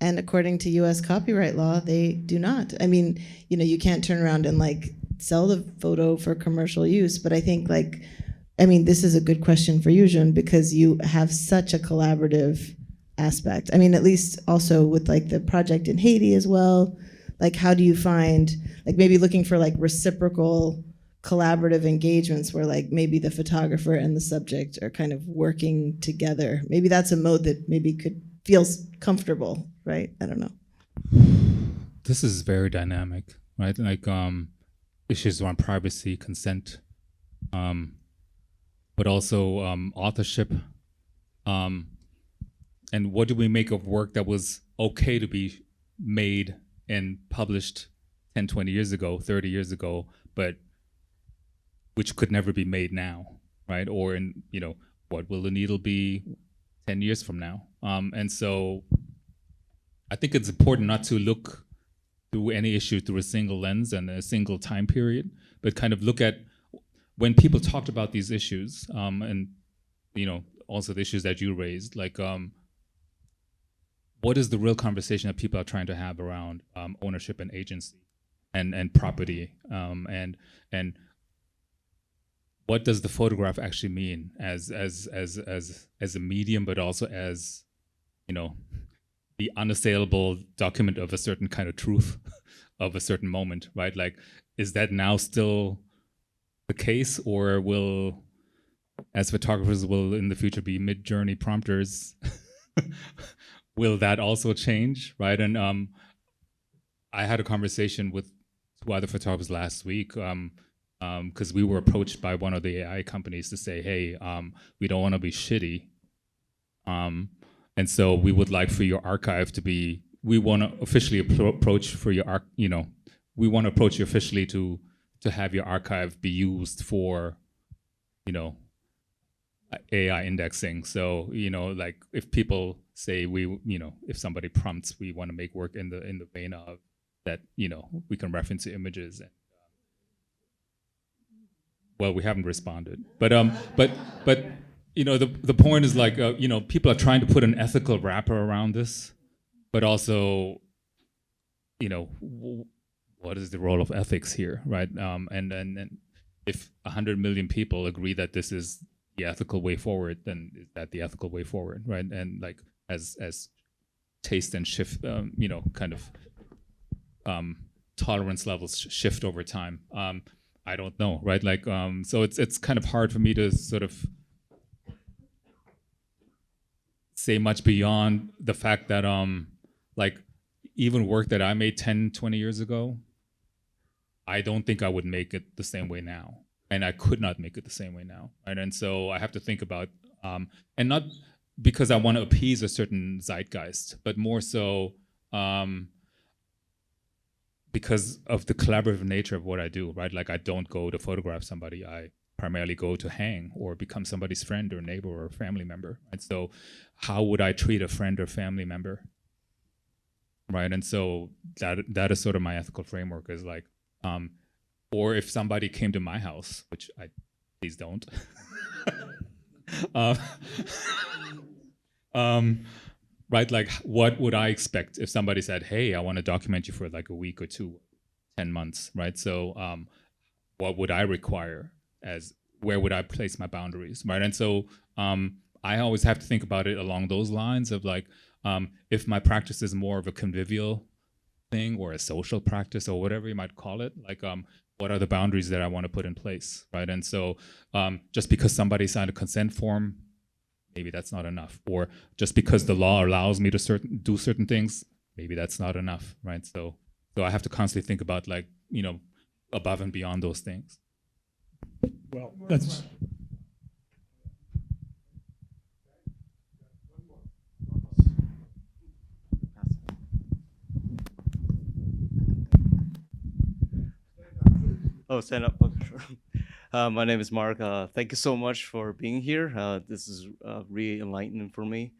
And according to US copyright law, they do not. I mean, you can't turn around and like sell the photo for commercial use, but I think this is a good question for you, Zun, because you have such a collaborative aspect. I mean, at least also with like the project in Haiti as well. Like, how do you find, like, maybe looking for like reciprocal collaborative engagements where like maybe the photographer and the subject are kind of working together? Maybe that's a mode that maybe feels comfortable, right? I don't know. this is very dynamic, right? Like issues around privacy, consent, but also authorship. And what do we make of work that was okay to be made and published 10, 20 years ago, 30 years ago, but which could never be made now, right? Or what will the needle be 10 years from now? And so I think it's important not to look through any issue through a single lens and a single time period, but kind of look at when people talked about these issues, and also the issues that you raised, like what is the real conversation that people are trying to have around ownership and agency and property, and what does the photograph actually mean as a medium, but also as the unassailable document of a certain kind of truth of a certain moment, right? Like, is that now still the case, or will, as photographers, will in the future be mid-journey prompters will that also change, right? And I had a conversation with 2 other photographers last week because we were approached by one of the AI companies to say, hey, we don't want to be shitty. And so we would like for your archive to be, we want to officially approach for your, we want to approach you officially to have your archive be used for, AI indexing. So, like if people say if somebody prompts, we want to make work in the vein of that, we can reference the images. And, well, we haven't responded, but the point is like, people are trying to put an ethical wrapper around this, but also, what is the role of ethics here, right? And if 100 million people agree that this is the ethical way forward, then is that the ethical way forward, right? And like as taste and shift, kind of tolerance levels shift over time. I don't know, right? Like, so it's kind of hard for me to sort of say much beyond the fact that like even work that I made 10, 20 years ago, I don't think I would make it the same way now. And I could not make it the same way now. Right? And so I have to think about, and not because I want to appease a certain zeitgeist, but more so because of the collaborative nature of what I do, right? Like I don't go to photograph somebody, I primarily go to hang or become somebody's friend or neighbor or family member. And so how would I treat a friend or family member? Right, and so that is sort of my ethical framework is like, or if somebody came to my house, which I please don't, right? Like, what would I expect if somebody said, "Hey, I want to document you for like a week or 2, 10 months," right? So, what would I require? Where would I place my boundaries, right? And so, I always have to think about it along those lines of like, if my practice is more of a convivial thing or a social practice or whatever you might call it, like what are the boundaries that I want to put in place, right? And so just because somebody signed a consent form, maybe that's not enough. Or just because the law allows me to do certain things, maybe that's not enough, right? So I have to constantly think about like, above and beyond those things. Well, that's... Oh, stand up. Okay, sure. My name is Mark. Thank you so much for being here. This is really enlightening for me.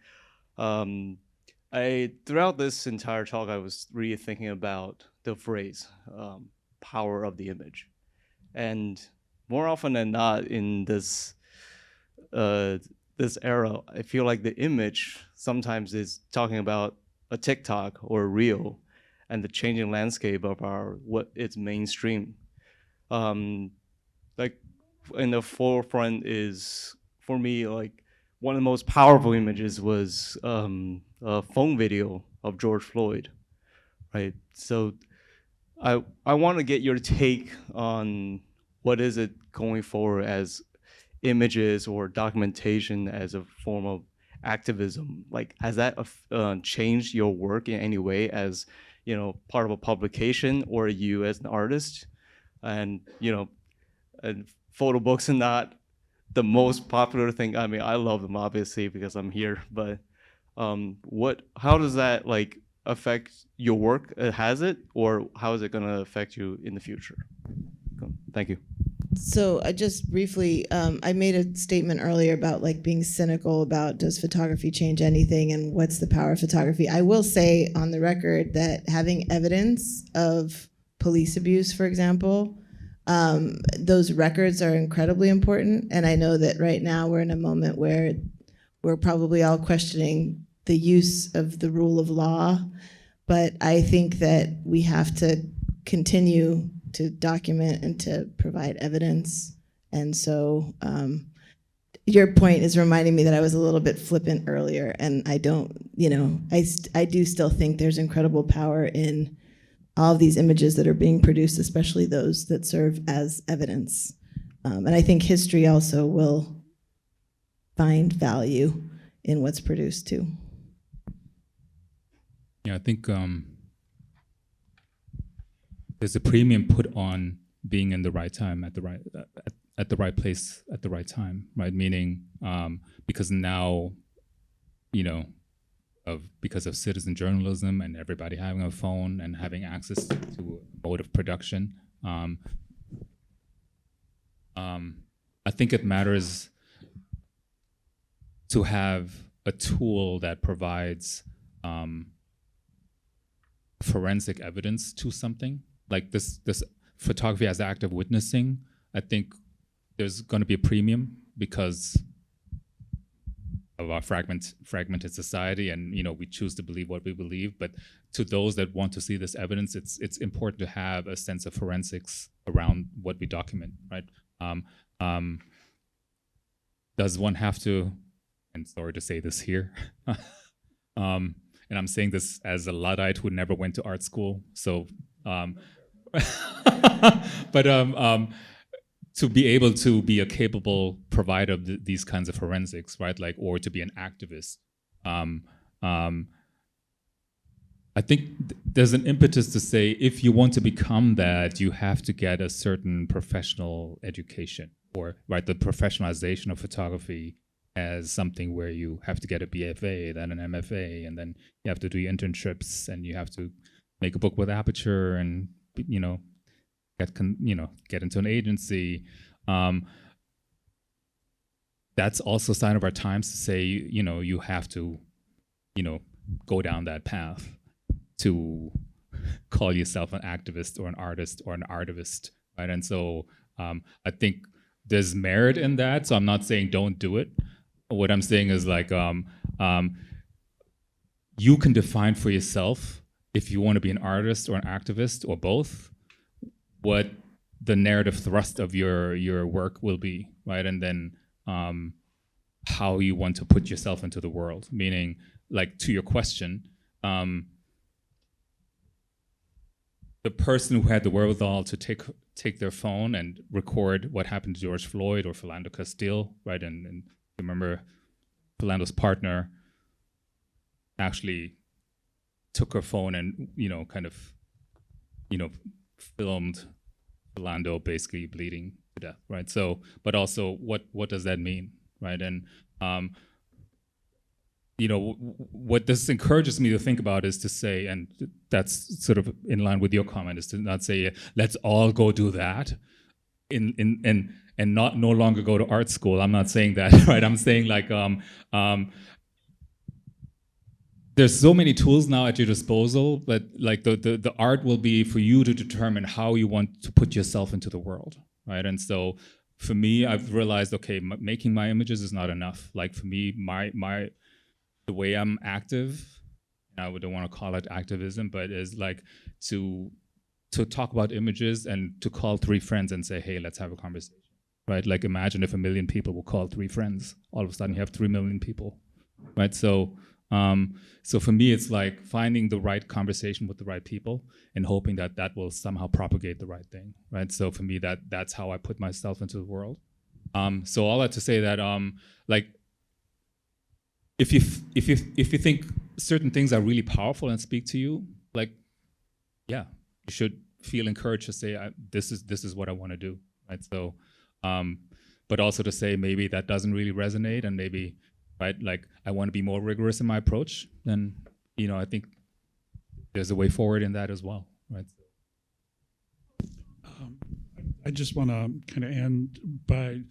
Throughout this entire talk, I was really thinking about the phrase "power of the image," and more often than not, in this era, I feel like the image sometimes is talking about a TikTok or a reel, and the changing landscape of what is mainstream. Like in the forefront is, for me, like one of the most powerful images was a phone video of George Floyd, right? So I want to get your take on what is it going forward as images or documentation as a form of activism. Like, has that changed your work in any way as, part of a publication or you as an artist? And and photo books are not the most popular thing. I mean, I love them obviously because I'm here, but how does that like affect your work? Has it, or how is it going to affect you in the future? Thank you. So I just briefly, I made a statement earlier about like being cynical about does photography change anything and what's the power of photography. I will say on the record that having evidence of police abuse, for example, those records are incredibly important. And I know that right now we're in a moment where we're probably all questioning the use of the rule of law. But I think that we have to continue to document and to provide evidence. And so your point is reminding me that I was a little bit flippant earlier, and I don't, I do still think there's incredible power in all of these images that are being produced, especially those that serve as evidence. And I think history also will find value in what's produced too. Yeah, I think there's a premium put on being in the right time at the right place at the right time, right? Meaning, because now, because of citizen journalism and everybody having a phone and having access to a mode of production, I think it matters to have a tool that provides forensic evidence to something like this photography as active witnessing. I think there's going to be a premium because of our fragmented society, and we choose to believe what we believe. But to those that want to see this evidence, it's important to have a sense of forensics around what we document, right? Does one have to? And sorry to say this here, and I'm saying this as a Luddite who never went to art school. So, but to be able to be a capable provider of these kinds of forensics, right? Like, or to be an activist. I think there's an impetus to say, if you want to become that, you have to get a certain professional education, or right, the professionalization of photography as something where you have to get a BFA, then an MFA, and then you have to do internships, and you have to make a book with Aperture, and get into an agency. That's also a sign of our times to say, you have to, go down that path to call yourself an activist or an artist or an artivist, right? And so I think there's merit in that. So I'm not saying don't do it. What I'm saying is like, you can define for yourself if you want to be an artist or an activist or both, what the narrative thrust of your work will be, right? And then how you want to put yourself into the world. Meaning, like, to your question, the person who had the wherewithal to take their phone and record what happened to George Floyd or Philando Castile, right? And remember, Philando's partner actually took her phone and filmed Philando basically bleeding to death, right? So, but also, what does that mean, right? And what this encourages me to think about is to say, and that's sort of in line with your comment, is to not say let's all go do that, and no longer go to art school. I'm not saying that, right? I'm saying like there's so many tools now at your disposal that like the art will be for you to determine how you want to put yourself into the world, right? And so for me, I've realized, okay, making my images is not enough. Like for me, the way I'm active, and I don't want to call it activism, but is like to talk about images and to call 3 friends and say, hey, let's have a conversation, right? Like imagine if 1 million people will call 3 friends. All of a sudden you have 3 million people, right? So for me, it's like finding the right conversation with the right people and hoping that that will somehow propagate the right thing, right? So for me, that's how I put myself into the world. So all that to say that, like, if you think certain things are really powerful and speak to you, like, yeah, you should feel encouraged to say, this is what I want to do, right? So, but also to say maybe that doesn't really resonate, and maybe, right, like I want to be more rigorous in my approach, then I think there's a way forward in that as well, right? I just want to kind of end by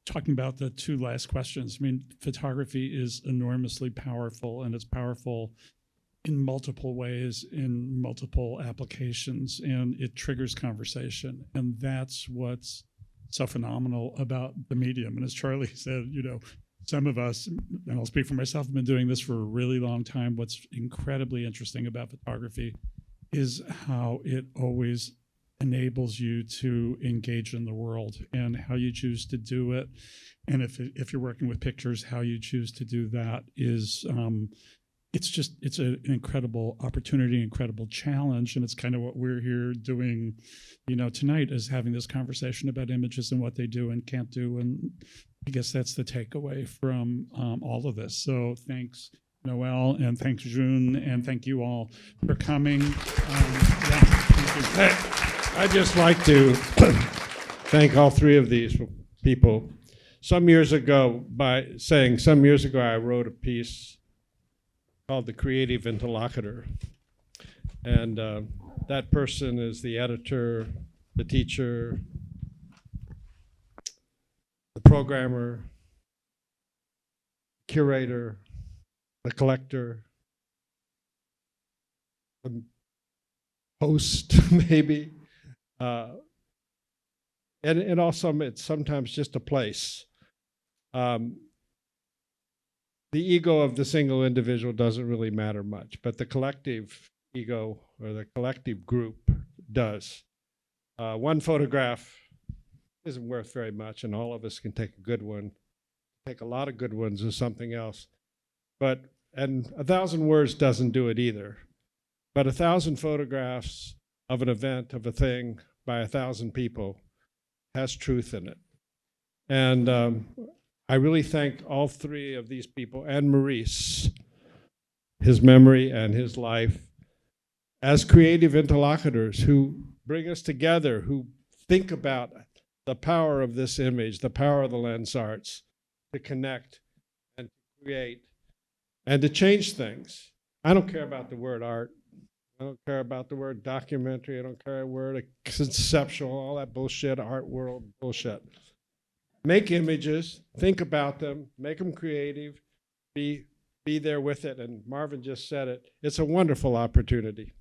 talking about the 2 last questions. I mean, photography is enormously powerful, and it's powerful in multiple ways, in multiple applications, and it triggers conversation. And that's what's so phenomenal about the medium. And as Charlie said, some of us, and I'll speak for myself, have been doing this for a really long time. What's incredibly interesting about photography is how it always enables you to engage in the world, and how you choose to do it. And if you're working with pictures, how you choose to do that is, it's an incredible opportunity, incredible challenge. And it's kind of what we're here doing, tonight, is having this conversation about images and what they do and can't do. And I guess that's the takeaway from all of this. So thanks Noelle, and thanks Zun, and thank you all for coming. Thank you. I'd just like to thank all three of these people. Some years ago, I wrote a piece called The Creative Interlocutor. And that person is the editor, the teacher, the programmer, curator, the collector, the host, maybe. And also, it's sometimes just a place. The ego of the single individual doesn't really matter much, but the collective ego or the collective group does. One photograph isn't worth very much, and all of us can take a good one. Take a lot of good ones is something else. And 1,000 words doesn't do it either. But 1,000 photographs of an event, of a thing, by 1,000 people has truth in it. And I really thank all three of these people and Maurice, his memory and his life, as creative interlocutors who bring us together, who think about the power of this image, the power of the lens arts, to connect and to create and to change things. I don't care about the word art. I don't care about the word documentary. I don't care about the word conceptual, all that bullshit, art world bullshit. Make images, think about them, make them creative, be there with it. And Marvin just said it. It's a wonderful opportunity.